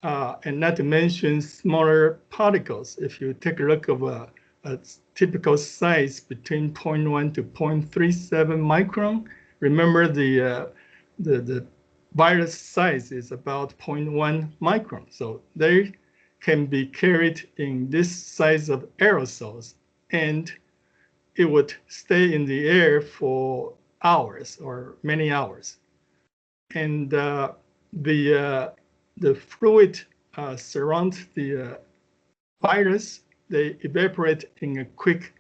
And not to mention smaller particles. If you take a look at a typical size between 0.1 to 0.37 micron, remember the virus size is about 0.1 micron. So they can be carried in this size of aerosols, and it would stay in the air for hours or many hours. And the fluid surround the virus. They evaporate in a quick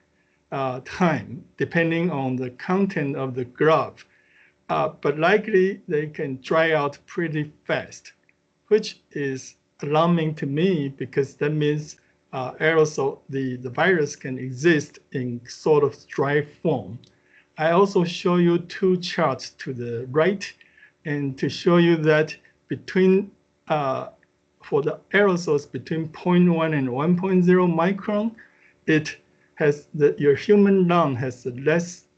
time, depending on the content of the glove. But likely they can dry out pretty fast, which is alarming to me, because that means aerosol, the virus can exist in sort of dry form. I also show you two charts to the right, and to show you that between for the aerosols between 0.1 and 1.0 micron, it has your human lung has less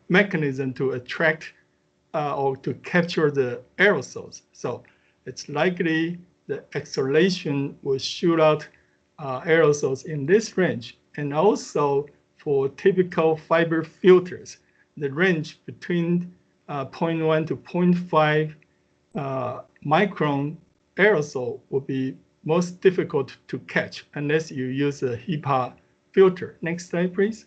mechanism to attract or to capture the aerosols. So it's likely the exhalation will shoot out aerosols in this range. And also for typical fiber filters, the range between 0.1 to 0.5 micron aerosol will be most difficult to catch unless you use a HEPA filter. Next slide, please.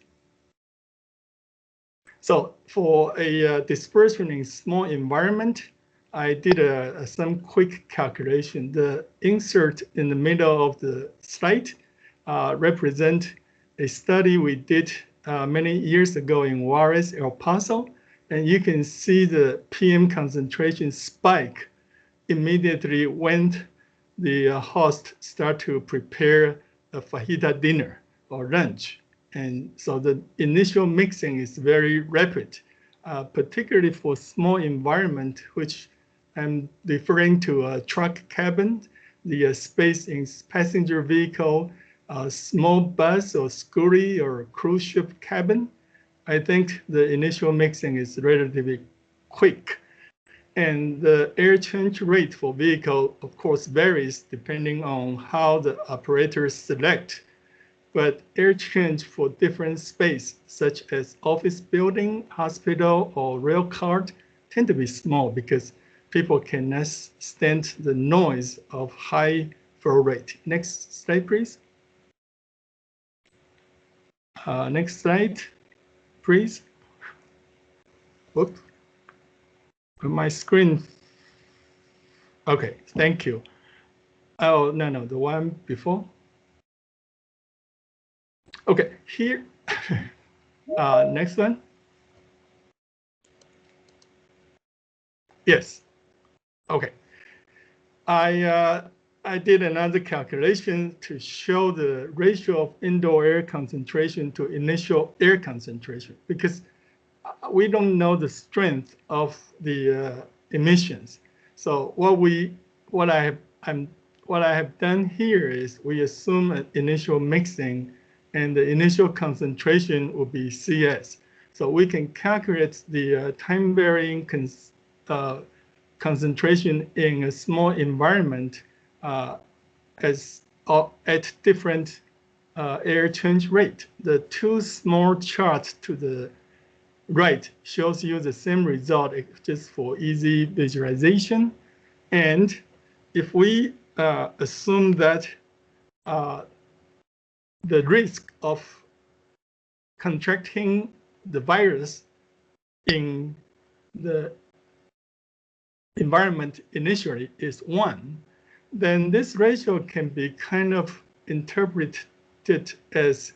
So for a dispersion in small environment, I did some quick calculation. The insert in the middle of the slide represent a study we did many years ago in Juarez, El Paso, and you can see the PM concentration spike immediately when the host start to prepare a fajita dinner or lunch. And so the initial mixing is very rapid, particularly for small environment, which I'm referring to a truck cabin, the space in passenger vehicle, small bus or scurry or cruise ship cabin. I think the initial mixing is relatively quick. And the air change rate for vehicle, of course, varies depending on how the operators select. But air change for different space, such as office building, hospital, or rail car, tend to be small because people cannot stand the noise of high flow rate. Next slide, please. Next slide, please. Oops. My screen. Okay, thank you. Oh, no, the one before. Okay, here. Next one. Yes. Okay. I did another calculation to show the ratio of indoor air concentration to initial air concentration, because we don't know the strength of the emissions. So what I have done here is we assume an initial mixing, and the initial concentration will be CS. So we can calculate the time varying concentration in a small environment at different air change rate. The two small charts to the right shows you the same result just for easy visualization. And if we assume that the risk of contracting the virus in the environment initially is 1, then this ratio can be kind of interpreted as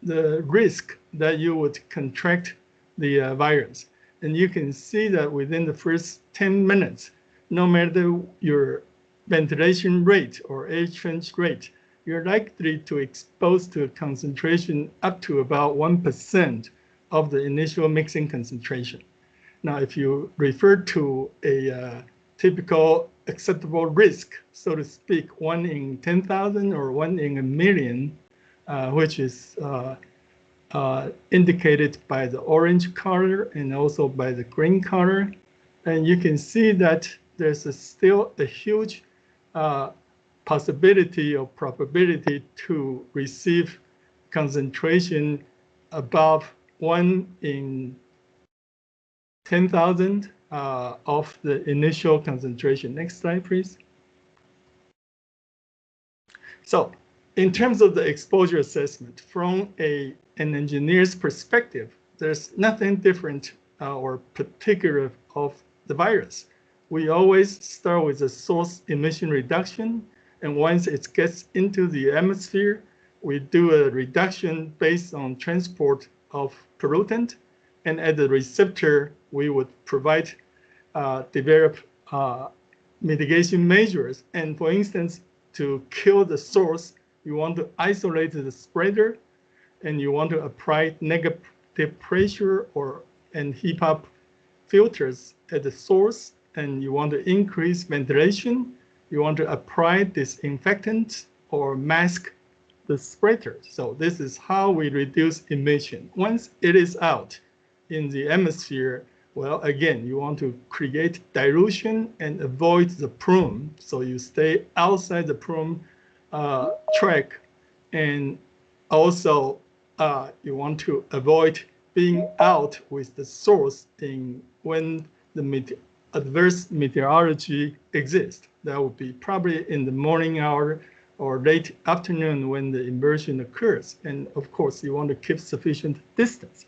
the risk that you would contract the virus. And you can see that within the first 10 minutes, no matter your ventilation rate or air change rate, you're likely to expose to a concentration up to about 1% of the initial mixing concentration. Now, if you refer to a typical acceptable risk, so to speak, 1 in 10,000 or 1 in a million, which is indicated by the orange color and also by the green color. And you can see that there's still a huge possibility or probability to receive concentration above 1 in 10,000 of the initial concentration. Next slide, please. So in terms of the exposure assessment, from an engineer's perspective, there's nothing different or particular of the virus. We always start with the source emission reduction. And once it gets into the atmosphere, we do a reduction based on transport of pollutant. And at the receptor, we would develop mitigation measures. And for instance, to kill the source, you want to isolate the spreader, and you want to apply negative pressure and heat up filters at the source, and you want to increase ventilation. You want to apply disinfectant or mask the spreader. So this is how we reduce emission. Once it is out in the atmosphere, well, again, you want to create dilution and avoid the plume. So you stay outside the plume track. And also, you want to avoid being out with the source when the adverse meteorology exists. That would be probably in the morning hour or late afternoon when the inversion occurs. And of course, you want to keep sufficient distance.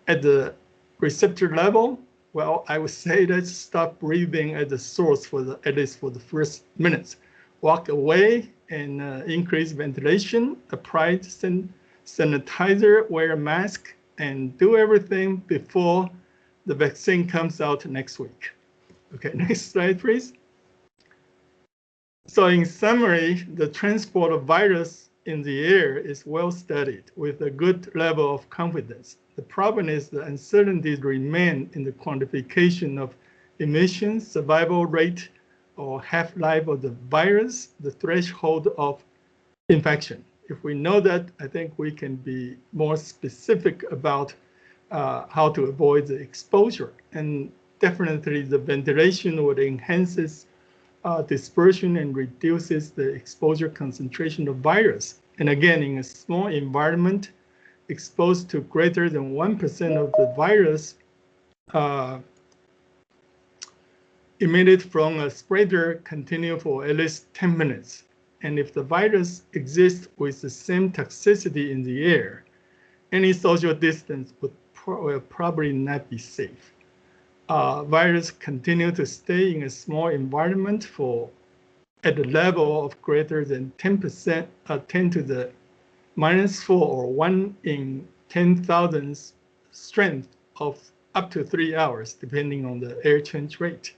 At the receptor level, well, I would say let's stop breathing at the source at least for the first minutes. Walk away and increase ventilation, apply sanitizer, wear a mask, and do everything before the vaccine comes out next week. Okay, next slide, please. So in summary, the transport of virus in the air is well studied with a good level of confidence. The problem is the uncertainties remain in the quantification of emissions, survival rate, or half-life of the virus, the threshold of infection. If we know that, I think we can be more specific about how to avoid the exposure. And definitely the ventilation would enhance dispersion and reduces the exposure concentration of virus. And again, in a small environment, exposed to greater than 1% of the virus emitted from a spreader continue for at least 10 minutes. And if the virus exists with the same toxicity in the air, any social distance will probably not be safe. Virus continue to stay in a small environment at the level of greater than 10%, 10 to the -4 or 1 in 10,000 strength of up to 3 hours, depending on the air change rate.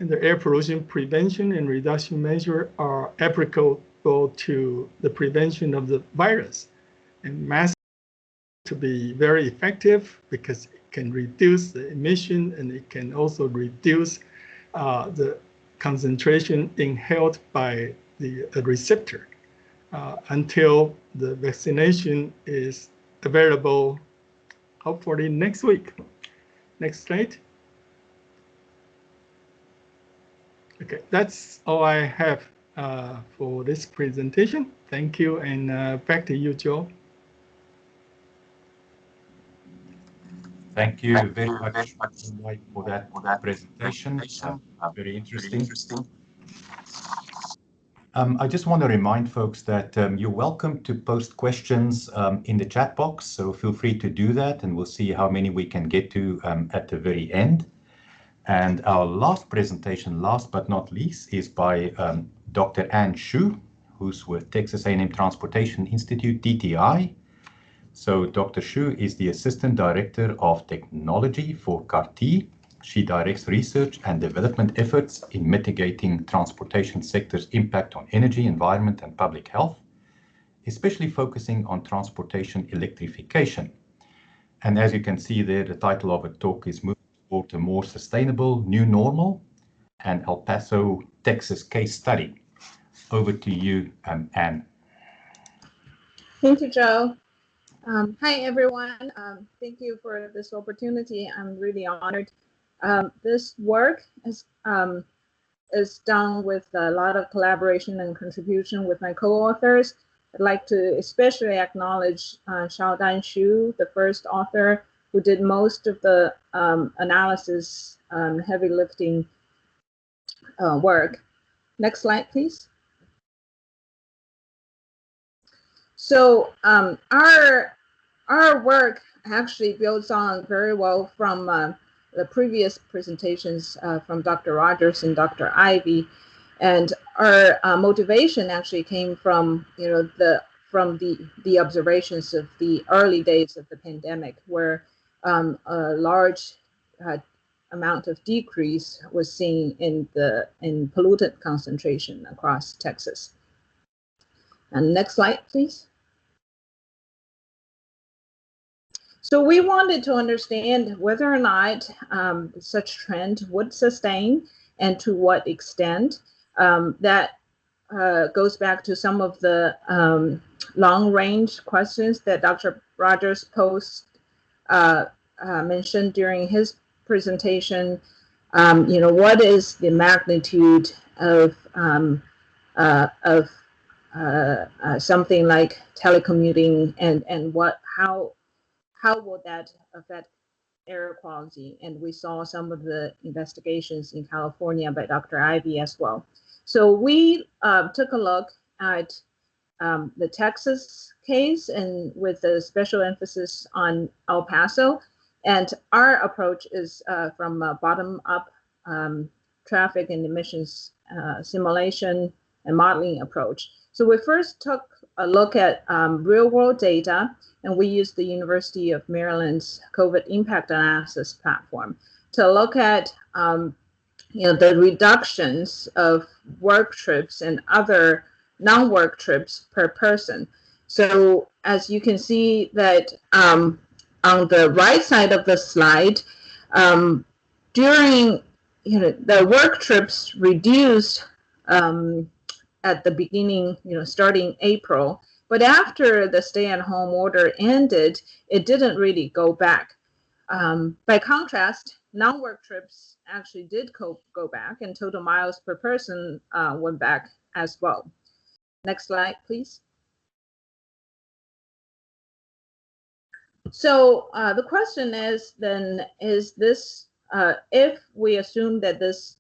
And the air pollution prevention and reduction measure are applicable to the prevention of the virus. And masks to be very effective because it can reduce the emission and it can also reduce the concentration inhaled by the receptor until the vaccination is available, hopefully next week. Next slide. Okay, that's all I have for this presentation. Thank you, and back to you, Joe. Thank you very much for that presentation. Very interesting. I just want to remind folks that you're welcome to post questions in the chat box, so feel free to do that, and we'll see how many we can get to at the very end. And our last presentation, last but not least, is by Dr. Ann Xu, who's with Texas A&M Transportation Institute, TTI. So Dr. Xu is the Assistant Director of Technology for CARTEEH. She directs research and development efforts in mitigating transportation sector's impact on energy, environment, and public health, especially focusing on transportation electrification. And as you can see there, the title of the talk is Moving Toward a More Sustainable New Normal, an El Paso, Texas case study. Over to you, Anne. Thank you, Joe. Hi, everyone. Thank you for this opportunity. I'm really honored. This work is done with a lot of collaboration and contribution with my co-authors. I'd like to especially acknowledge Xiaodan Xu, the first author, who did most of the analysis, heavy lifting work. Next slide, please. So our work actually builds on very well from the previous presentations from Dr. Rodgers and Dr. Ivey, and our motivation actually came from the observations of the early days of the pandemic, where a large amount of decrease was seen in pollutant concentration across Texas. And next slide, please. So we wanted to understand whether or not such trend would sustain and to what extent. That goes back to some of the long-range questions that Dr. Rodgers mentioned during his presentation. What is the magnitude of something like telecommuting, and how will that affect air quality? And we saw some of the investigations in California by Dr. Ivey as well. So we took a look at the Texas case, and with a special emphasis on El Paso. And our approach is from a bottom-up traffic and emissions simulation and modeling approach. So we first took a look at real-world data, and we used the University of Maryland's COVID impact analysis platform to look at the reductions of work trips and other non-work trips per person. So as you can see that on the right side of the slide, during the work trips reduced at the beginning, starting April, but after the stay-at-home order ended, it didn't really go back. By contrast, non-work trips actually did go back, and total miles per person went back as well. Next slide, please. So the question is then, is this, if we assume that this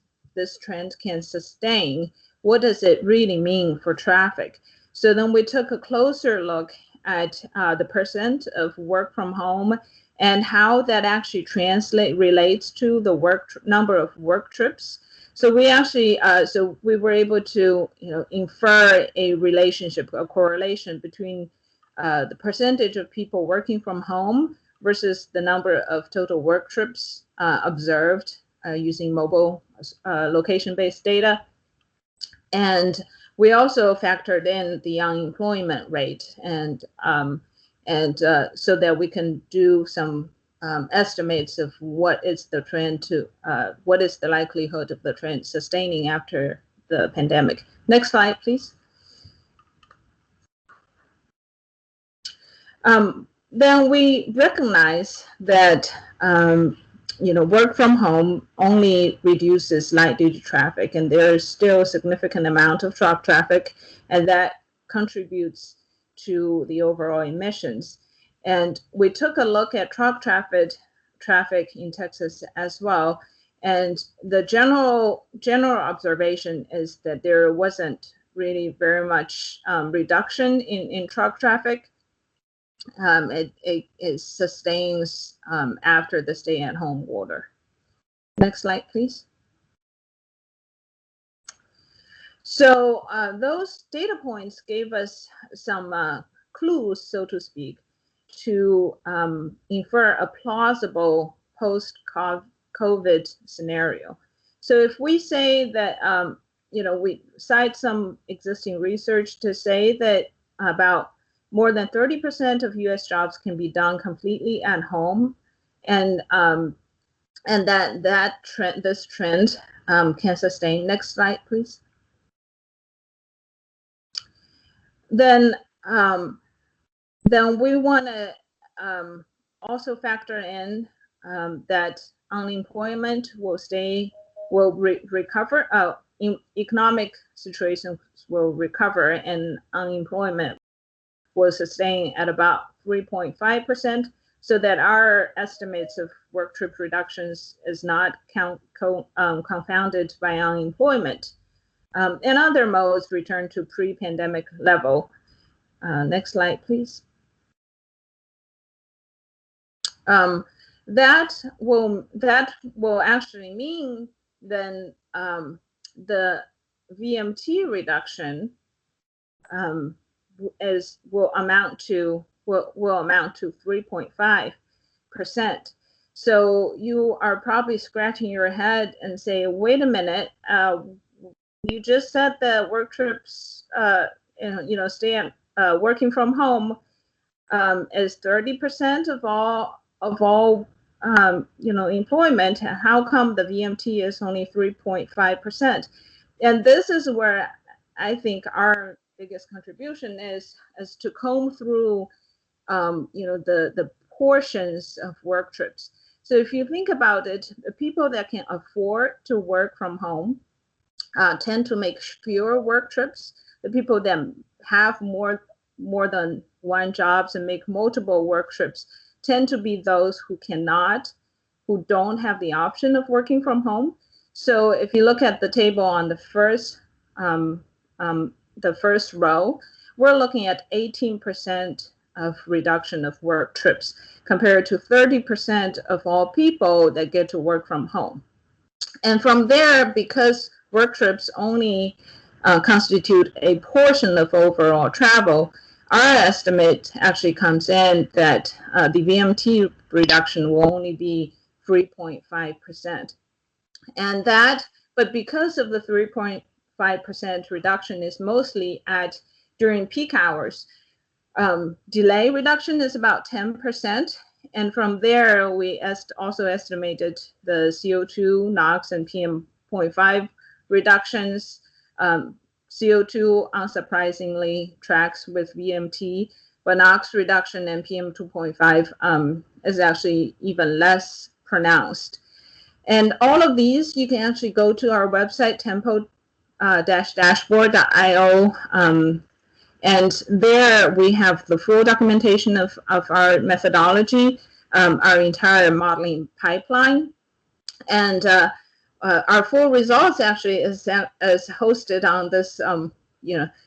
trend can sustain, what does it really mean for traffic? So then we took a closer look at the percent of work from home and how that actually relates to the number of work trips. So we actually, we were able to, infer a relationship, a correlation between the percentage of people working from home versus the number of total work trips observed using mobile location-based data. And we also factored in the unemployment rate, and so that we can do some estimates of what is the trend what is the likelihood of the trend sustaining after the pandemic. Next slide, please. Then we recognize that work from home only reduces light duty traffic, and there is still a significant amount of truck traffic, and that contributes to the overall emissions. And we took a look at truck traffic in Texas as well, and the general observation is that there wasn't really very much reduction in truck traffic. It sustains after the stay-at-home order. Next slide, please. So those data points gave us some clues, so to speak, to infer a plausible post-COVID scenario. So if we say that, we cite some existing research to say that about more than 30% of U.S. jobs can be done completely at home, and this trend can sustain. Next slide, please. Then we want to also factor in that unemployment will recover. Economic situations will recover, and unemployment will sustain at about 3.5%, so that our estimates of work trip reductions is not confounded by unemployment. And other modes return to pre-pandemic level. Next slide, please. That will actually mean then the VMT reduction will amount to 3.5%. So you are probably scratching your head and say, wait a minute, you just said that work trips, working from home is 30% of all employment. How come the VMT is only 3.5%? And this is where I think our biggest contribution is to comb through, the portions of work trips. So if you think about it, the people that can afford to work from home tend to make fewer work trips. The people that have more than one jobs and make multiple work trips tend to be those who don't have the option of working from home. So if you look at the table on the first row, we're looking at 18% of reduction of work trips compared to 30% of all people that get to work from home. And from there, because work trips only constitute a portion of overall travel, our estimate actually comes in that the VMT reduction will only be 3.5%. And but because of the 3.5% reduction is mostly during peak hours, delay reduction is about 10%. And from there, we also estimated the CO2, NOx, and PM.5 reductions. CO2, unsurprisingly, tracks with VMT, but NOx reduction and PM2.5 is actually even less pronounced. And all of these, you can actually go to our website, tempo-dashboard.io, and there we have the full documentation of our methodology, our entire modeling pipeline. And our full results actually is hosted on this,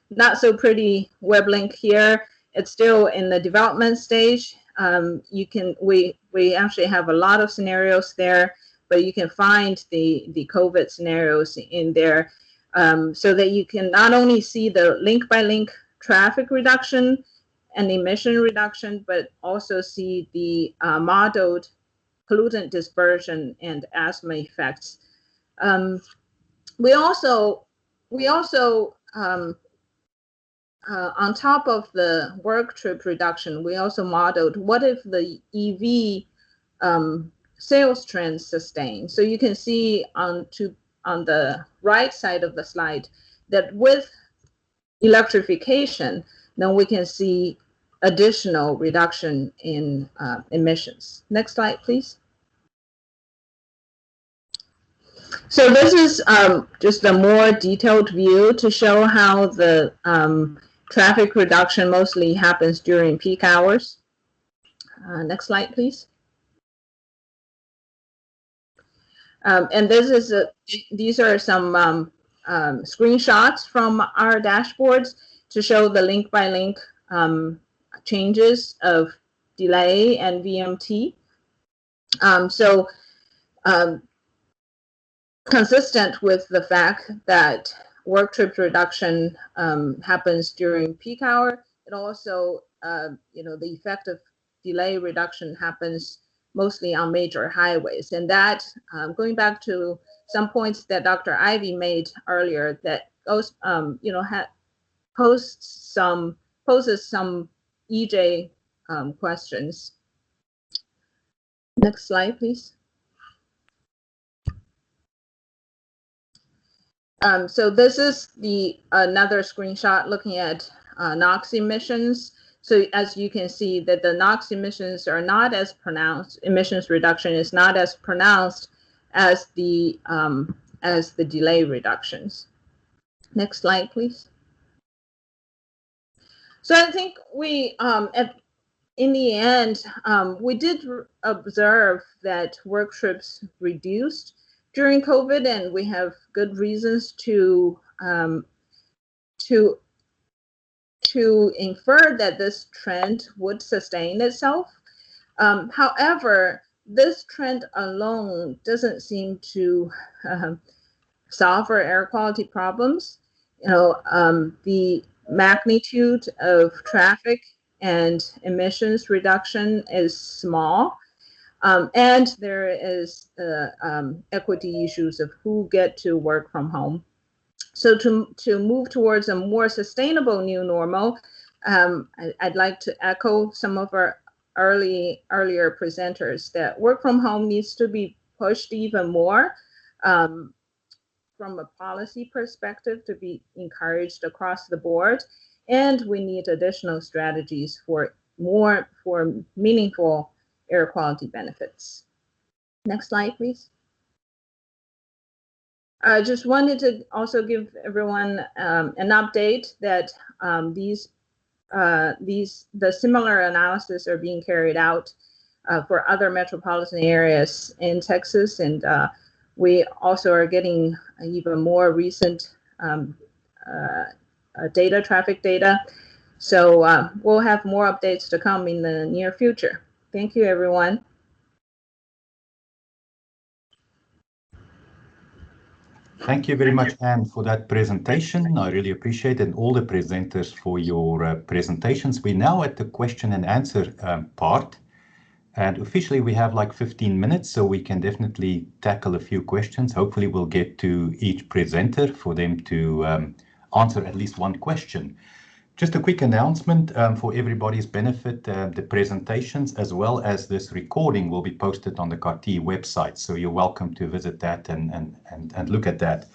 not so pretty web link here. It's still in the development stage. We actually have a lot of scenarios there, but you can find the COVID scenarios in there, so that you can not only see the link by link traffic reduction and emission reduction, but also see the modeled pollutant dispersion and asthma effects. We also on top of the work trip reduction, we also modeled what if the EV sales trends sustain. So you can see on the right side of the slide that with electrification, then we can see additional reduction in emissions. Next slide, please. So this is just a more detailed view to show how the traffic reduction mostly happens during peak hours. Next slide, please. And this is these are some screenshots from our dashboards to show the link-by-link changes of delay and VMT. Consistent with the fact that work trip reduction happens during peak hour, it also, the effect of delay reduction happens mostly on major highways. And that, going back to some points that Dr. Ivey made earlier, that goes, poses some EJ questions. Next slide, please. So this is another screenshot looking at NOx emissions. So as you can see that the NOx emissions are not as pronounced, emissions reduction is not as pronounced as the delay reductions. Next slide, please. So I think we, in the end, we did observe that work trips reduced during COVID, and we have good reasons to infer that this trend would sustain itself. However, this trend alone doesn't seem to solve our air quality problems. The magnitude of traffic and emissions reduction is small. And there is equity issues of who get to work from home. So to move towards a more sustainable new normal, I'd like to echo some of our earlier presenters that work from home needs to be pushed even more from a policy perspective to be encouraged across the board. And we need additional strategies for meaningful air quality benefits. Next slide, please. I just wanted to also give everyone an update that the similar analysis are being carried out for other metropolitan areas in Texas, and we also are getting even more recent traffic data. So we'll have more updates to come in the near future. Thank you, everyone. Thank you very much, Anne, for that presentation. I really appreciate it, and all the presenters for your presentations. We're now at the question and answer part. And officially, we have like 15 minutes, so we can definitely tackle a few questions. Hopefully, we'll get to each presenter for them to answer at least one question. Just a quick announcement for everybody's benefit. The presentations as well as this recording will be posted on the CARTEEH website. So you're welcome to visit that and look at that.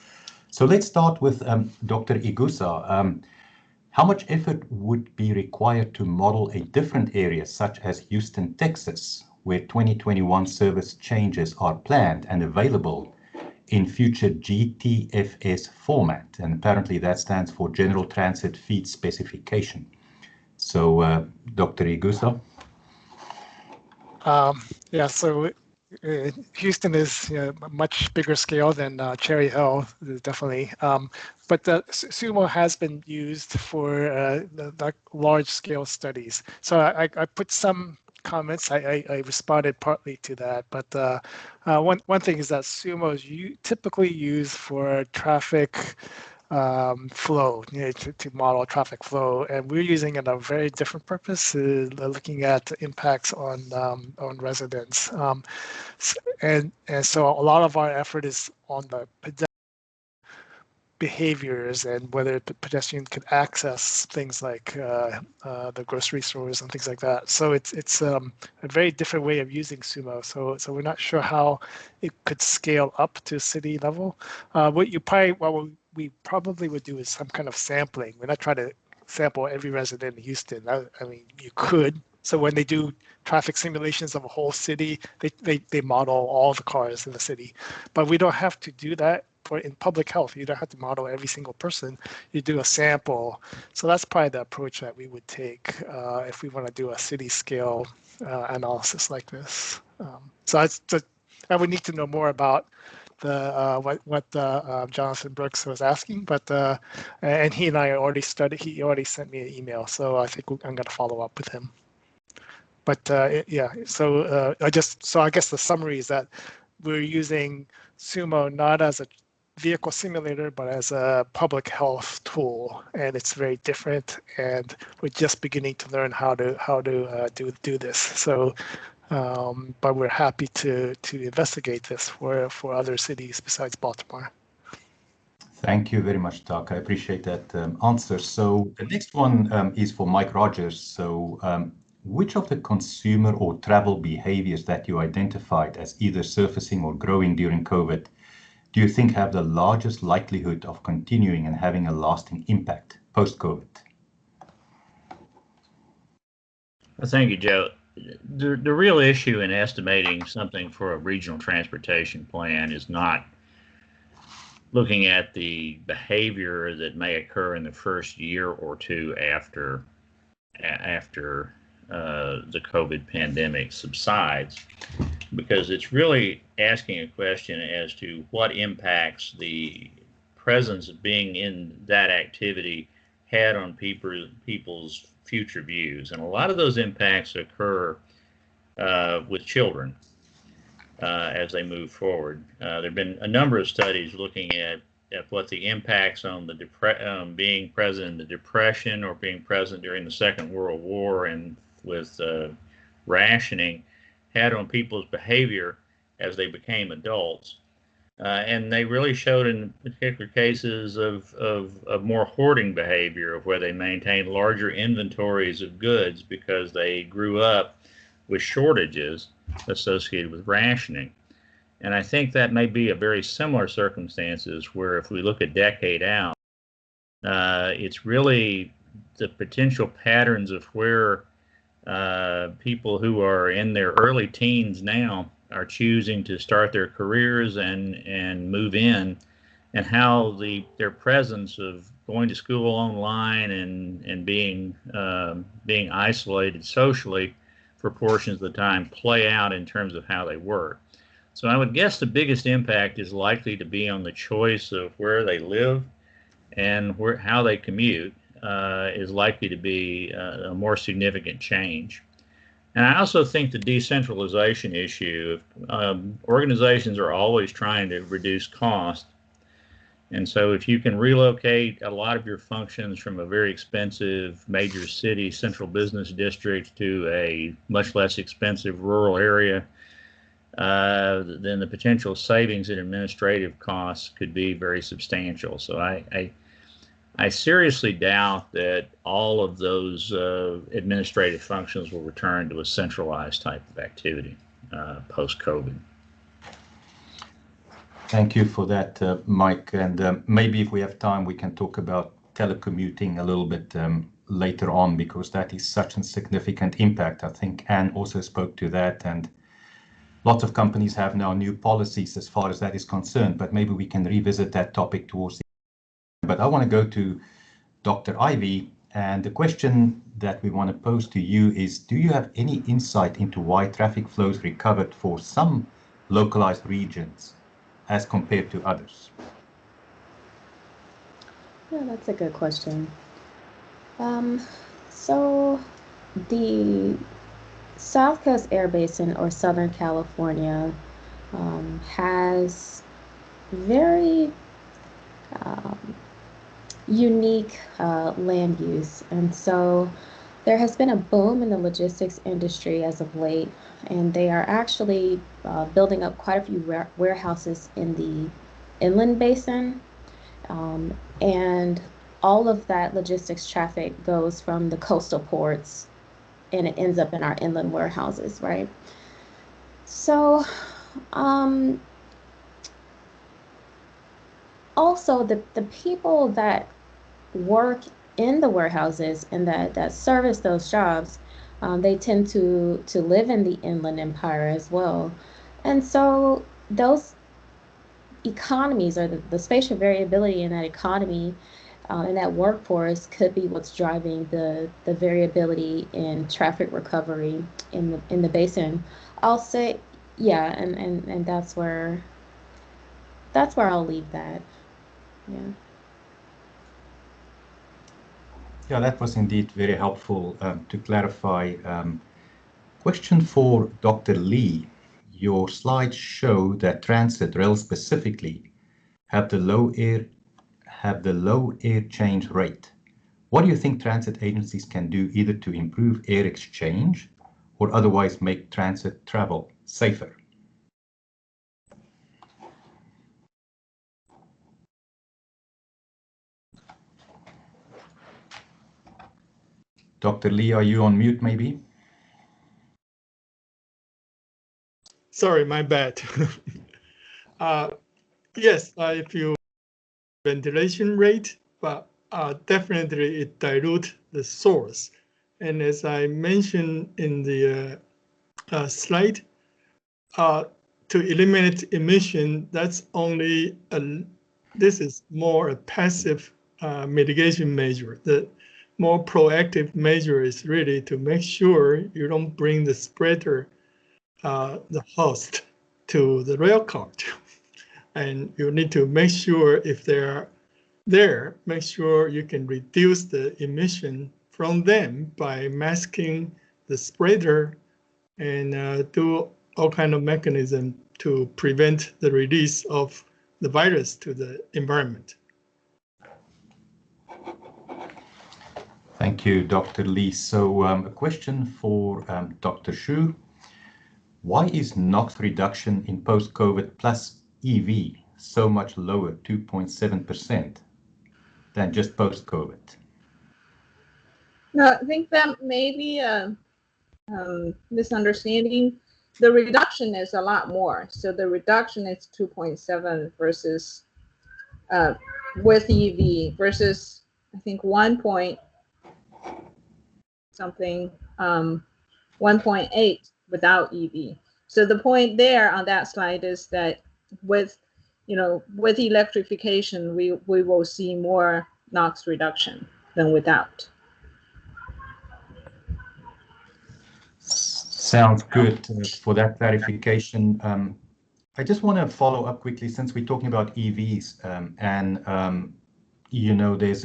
So let's start with Dr. Igusa. How much effort would be required to model a different area such as Houston, Texas, where 2021 service changes are planned and available in future GTFS format? And apparently that stands for General Transit Feed Specification. So Dr. Igusa. Yeah, so Houston is a much bigger scale than Cherry Hill, definitely. But the SUMO has been used for the large scale studies. So I put some comments. I responded partly to that, but one thing is that SUMO is typically used for traffic flow, to model traffic flow, and we're using it a very different purpose, looking at impacts on residents, and so a lot of our effort is on the behaviors and whether the pedestrian could access things like the grocery stores and things like that. So it's a very different way of using SUMO. So we're not sure how it could scale up to city level. What we probably would do is some kind of sampling. We're not trying to sample every resident in Houston. I mean, you could, So when they do traffic simulations of a whole city, they model all the cars in the city. But we don't have to do that in public health. You don't have to model every single person. You do a sample. So that's probably the approach that we would take if we want to do a city scale analysis like this. I would need to know more about the what Jonathan Brooks was asking, but and he and I already studied. He already sent me an email, so I think I'm going to follow up with him. But yeah, so I guess the summary is that we're using Sumo not as a vehicle simulator, but as a public health tool, and it's very different. And we're just beginning to learn how to do this. So, but we're happy to investigate this for other cities besides Baltimore. Thank you very much, Doc. I appreciate that answer. So the next one is for Mike Rodgers. So which of the consumer or travel behaviors that you identified as either surfacing or growing during COVID do you think have the largest likelihood of continuing and having a lasting impact post-COVID? Well, thank you, Joe. The real issue in estimating something for a regional transportation plan is not looking at the behavior that may occur in the first year or two after the COVID pandemic subsides, because it's really asking a question as to what impacts the presence of being in that activity had on people's future views. And a lot of those impacts occur with children as they move forward. There have been a number of studies looking at what the impacts on the being present in the Depression or being present during the Second World War and with rationing had on people's behavior as they became adults. And they really showed in particular cases of more hoarding behavior, of where they maintained larger inventories of goods because they grew up with shortages associated with rationing. And I think that may be a very similar circumstances where if we look a decade out, it's really the potential patterns of where people who are in their early teens now are choosing to start their careers and move in, and how their presence of going to school online and being isolated socially for portions of the time play out in terms of how they work. So I would guess the biggest impact is likely to be on the choice of where they live and how they commute is likely to be a more significant change. And I also think the decentralization issue, organizations are always trying to reduce cost. And so if you can relocate a lot of your functions from a very expensive major city central business district to a much less expensive rural area, then the potential savings in administrative costs could be very substantial. So I seriously doubt that all of those administrative functions will return to a centralized type of activity post-COVID. Thank you for that, Mike. And maybe if we have time, we can talk about telecommuting a little bit later on, because that is such a significant impact. I think Anne also spoke to that, and lots of companies have now new policies as far as that is concerned, but maybe we can revisit that topic towards the end. But I want to go to Dr. Ivey, and the question that we want to pose to you is, do you have any insight into why traffic flows recovered for some localized regions as compared to others? Yeah, that's a good question. So the South Coast Air Basin, or Southern California, has very unique land use. And so there has been a boom in the logistics industry as of late, and they are actually building up quite a few warehouses in the inland basin. And all of that logistics traffic goes from the coastal ports and it ends up in our inland warehouses, right? So also the people that work in the warehouses and that service those jobs They tend to live in the Inland Empire as well. And so those economies, or the spatial variability in that economy, and that workforce, could be what's driving the variability in traffic recovery in the basin. I'll say, yeah, and that's where I'll leave that. Yeah. Yeah, that was indeed very helpful to clarify. Question for Dr. Lee. Your slides show that transit rail specifically have the low air change rate. What do you think transit agencies can do either to improve air exchange or otherwise make transit travel safer? Dr. Lee, are you on mute maybe? Sorry, my bad. Yes, if you ventilation rate, but definitely it dilutes the source. And as I mentioned in the slide, to eliminate emission, that's only this is more a passive mitigation measure. The more proactive measure is really to make sure you don't bring the spreader, the host, to the rail cart. And you need to make sure if they're there, make sure you can reduce the emission from them by masking the spreader and do all kind of mechanism to prevent the release of the virus to the environment. Thank you, Dr. Lee. So a question for Dr. Xu. Why is NOx reduction in post-COVID plus EV so much lower, 2.7%, than just post-COVID? No, I think that may be a misunderstanding. The reduction is a lot more. So the reduction is 2.7 versus with EV versus I think 1 point something, 1.8 without EV. So the point there on that slide is that with electrification, we will see more NOx reduction than without. Sounds good for that clarification. I just want to follow up quickly since we're talking about EVs there's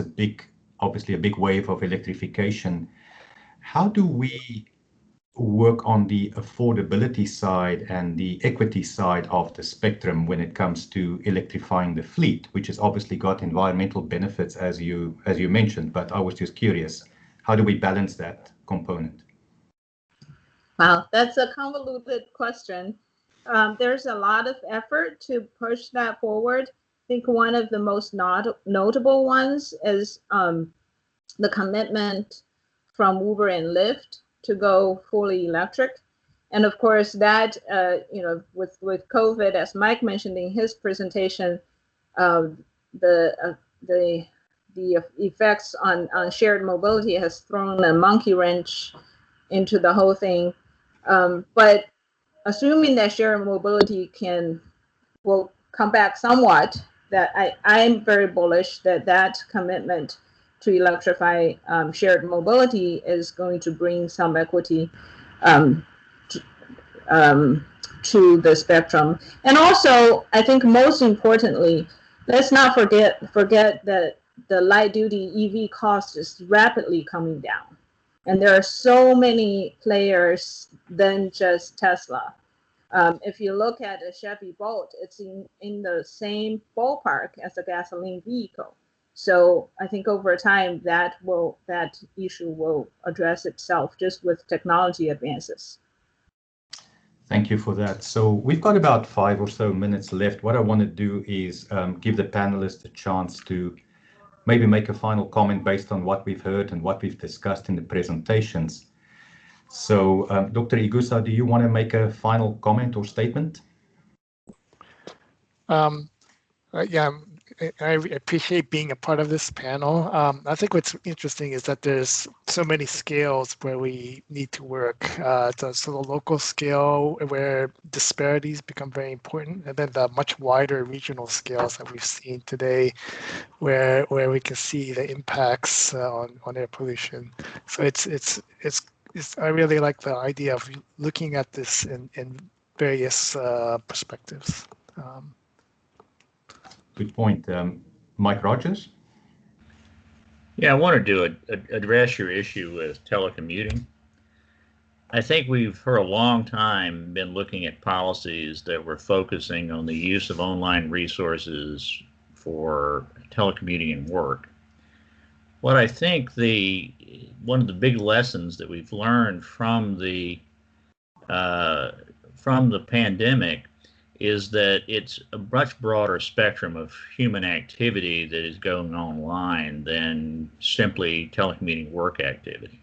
obviously a big wave of electrification. How do we work on the affordability side and the equity side of the spectrum when it comes to electrifying the fleet, which has obviously got environmental benefits as you mentioned, but I was just curious, how do we balance that component? Wow, that's a convoluted question. There's a lot of effort to push that forward. I think one of the most notable ones is the commitment from Uber and Lyft to go fully electric. And of course that, with COVID, as Mike mentioned in his presentation, the effects on shared mobility has thrown a monkey wrench into the whole thing. But assuming that shared mobility will come back somewhat, that I'm very bullish that commitment to electrify shared mobility is going to bring some equity to the spectrum. And also, I think most importantly, let's not forget that the light duty EV cost is rapidly coming down. And there are so many players than just Tesla. If you look at a Chevy Bolt, it's in the same ballpark as a gasoline vehicle. So I think over time that issue will address itself just with technology advances. Thank you for that. So we've got about 5 or so minutes left. What I want to do is give the panelists a chance to maybe make a final comment based on what we've heard and what we've discussed in the presentations. So Dr. Igusa, do you want to make a final comment or statement? Yeah, I appreciate being a part of this panel. I think what's interesting is that there's so many scales where we need to work. So the local scale where disparities become very important, and then the much wider regional scales that we've seen today, where we can see the impacts on air pollution. So it's I really like the idea of looking at this in various perspectives. Good point. Mike Rodgers? Yeah, I wanted to address your issue with telecommuting. I think we've for a long time been looking at policies that were focusing on the use of online resources for telecommuting and work. What I think one of the big lessons that we've learned from the pandemic is that it's a much broader spectrum of human activity that is going online than simply telecommuting work activity.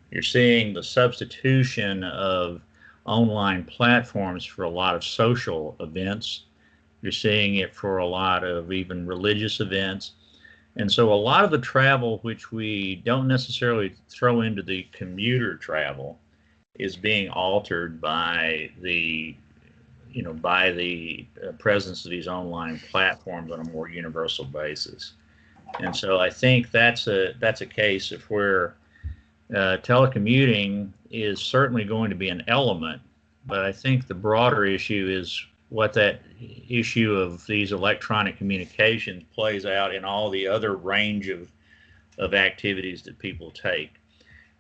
You're seeing the substitution of online platforms for a lot of social events. You're seeing it for a lot of even religious events. And so a lot of the travel, which we don't necessarily throw into the commuter travel, is being altered by the presence of these online platforms on a more universal basis. And so I think that's a case of where telecommuting is certainly going to be an element, but I think the broader issue is what that issue of these electronic communications plays out in all the other range of activities that people take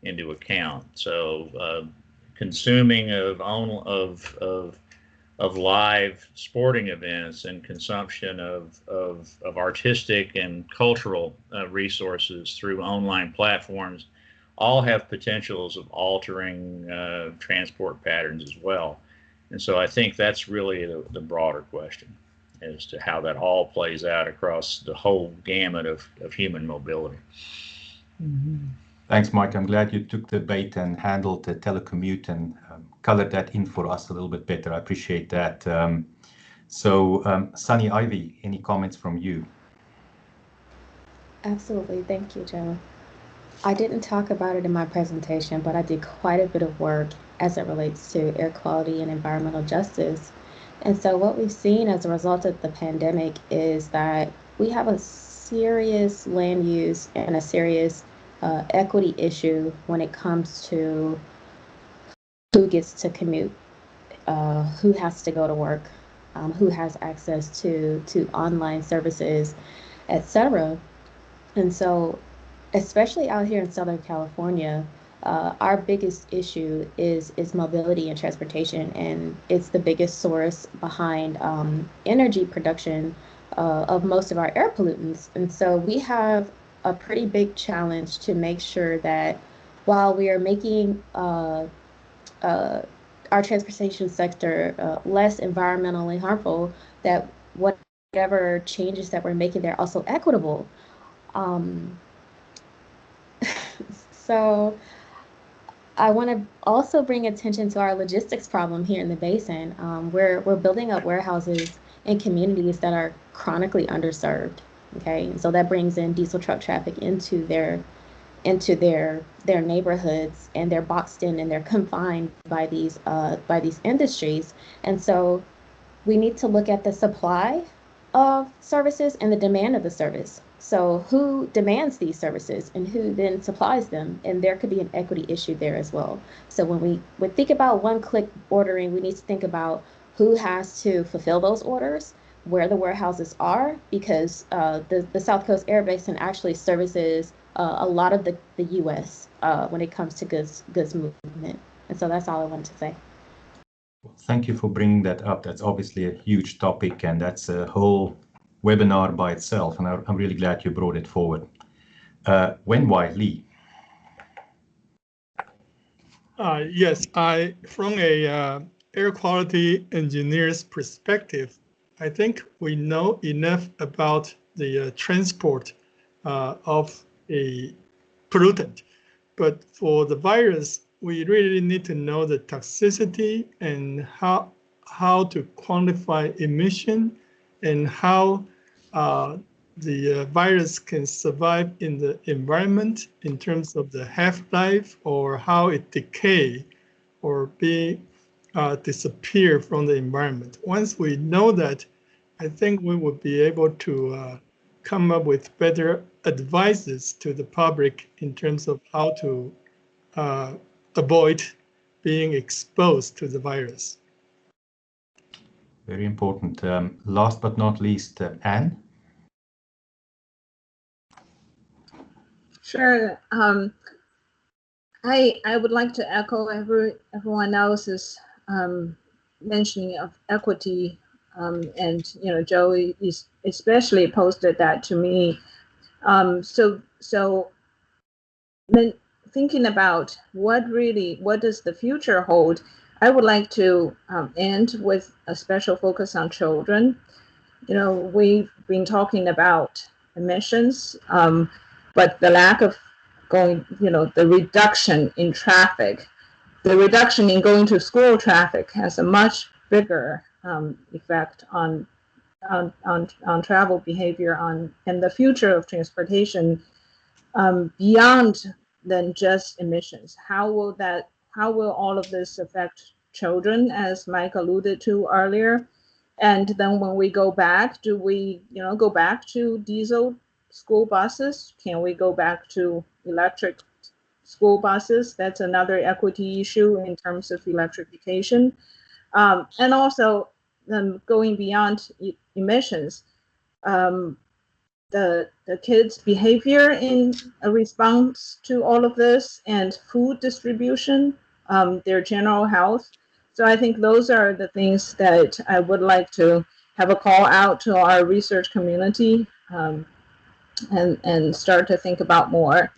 into account. So consuming of live sporting events and consumption of artistic and cultural resources through online platforms all have potentials of altering transport patterns as well. And so I think that's really the broader question as to how that all plays out across the whole gamut of human mobility. Mm-hmm. Thanks, Mike. I'm glad you took the bait and handled the telecommute and colored that in for us a little bit better. I appreciate that. Sunny, Ivey, any comments from you? Absolutely. Thank you, Joe. I didn't talk about it in my presentation, but I did quite a bit of work as it relates to air quality and environmental justice. And so what we've seen as a result of the pandemic is that we have a serious land use and a serious equity issue when it comes to who gets to commute, who has to go to work, who has access to online services, etc. And so, especially out here in Southern California, our biggest issue is mobility and transportation, and it's the biggest source behind energy production of most of our air pollutants. And so we have a pretty big challenge to make sure that while we are making our transportation sector less environmentally harmful, that whatever changes that we're making, they're also equitable. So I want to also bring attention to our logistics problem here in the basin. We're building up warehouses in communities that are chronically underserved. Okay, and so that brings in diesel truck traffic into their neighborhoods, and they're boxed in and they're confined by these industries. And so we need to look at the supply of services and the demand of the service. So who demands these services and who then supplies them? And there could be an equity issue there as well. So when we think about one-click ordering, we need to think about who has to fulfill those orders, where the warehouses are, because the South Coast Air Basin actually services a lot of the U.S. When it comes to goods movement. And so that's all I wanted to say. Thank you for bringing that up. That's obviously a huge topic, and that's a whole webinar by itself, and I'm really glad you brought it forward. Wen-Whai, Lee. Yes, from a air quality engineer's perspective, I think we know enough about the transport of a pollutant. But for the virus, we really need to know the toxicity and how to quantify emission and how the virus can survive in the environment in terms of the half-life or how it decay or disappear from the environment. Once we know that, I think we will be able to come up with better advices to the public in terms of how to avoid being exposed to the virus. Very important. Last but not least, Anne. Sure. I would like to echo everyone else's mentioning of equity, and Joey especially posted that to me. So then thinking about what does the future hold, I would like to end with a special focus on children. We've been talking about emissions, but the lack of the reduction in traffic, the reduction in going to school traffic has a much bigger effect on travel behavior and the future of transportation beyond than just emissions. How will all of this affect children, as Mike alluded to earlier? And then when we go back, do we go back to diesel school buses? Can we go back to electric school buses? That's another equity issue in terms of electrification. And also going beyond emissions, the kids' behavior in a response to all of this, and food distribution, their general health. So I think those are the things that I would like to have a call out to our research community and start to think about more.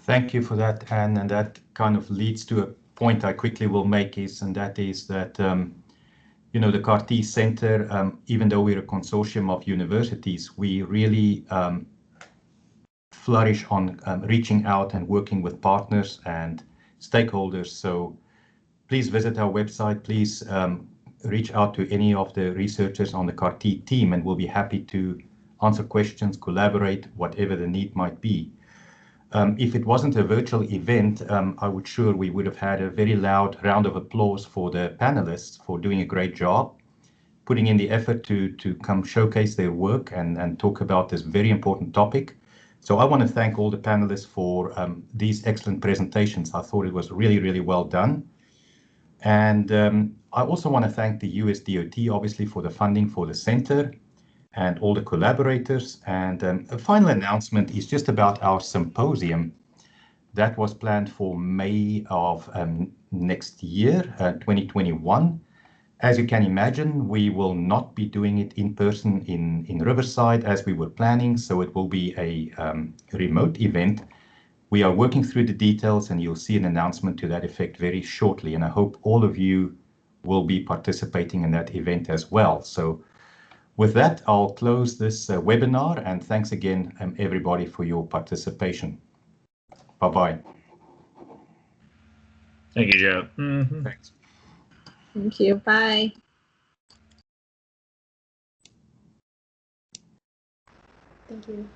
Thank you for that, Anne, and that kind of leads to a point I quickly will make the CARTEEH Center, even though we're a consortium of universities, we really flourish on reaching out and working with partners and stakeholders. So please visit our website, please reach out to any of the researchers on the CARTEEH team, and we'll be happy to answer questions, collaborate, whatever the need might be. If it wasn't a virtual event, I would sure we would have had a very loud round of applause for the panelists for doing a great job, putting in the effort to come showcase their work and talk about this very important topic. So I want to thank all the panelists for these excellent presentations. I thought it was really, really well done. And I also want to thank the US DOT, obviously, for the funding for the center, and all the collaborators. And a final announcement is just about our symposium that was planned for May of next year, 2021. As you can imagine, we will not be doing it in person in Riverside as we were planning, so it will be a remote event. We are working through the details, and you'll see an announcement to that effect very shortly, and I hope all of you will be participating in that event as well. So with that, I'll close this webinar, and thanks again, everybody, for your participation. Bye-bye. Thank you, Joe. Mm-hmm. Thanks. Thank you. Bye. Thank you.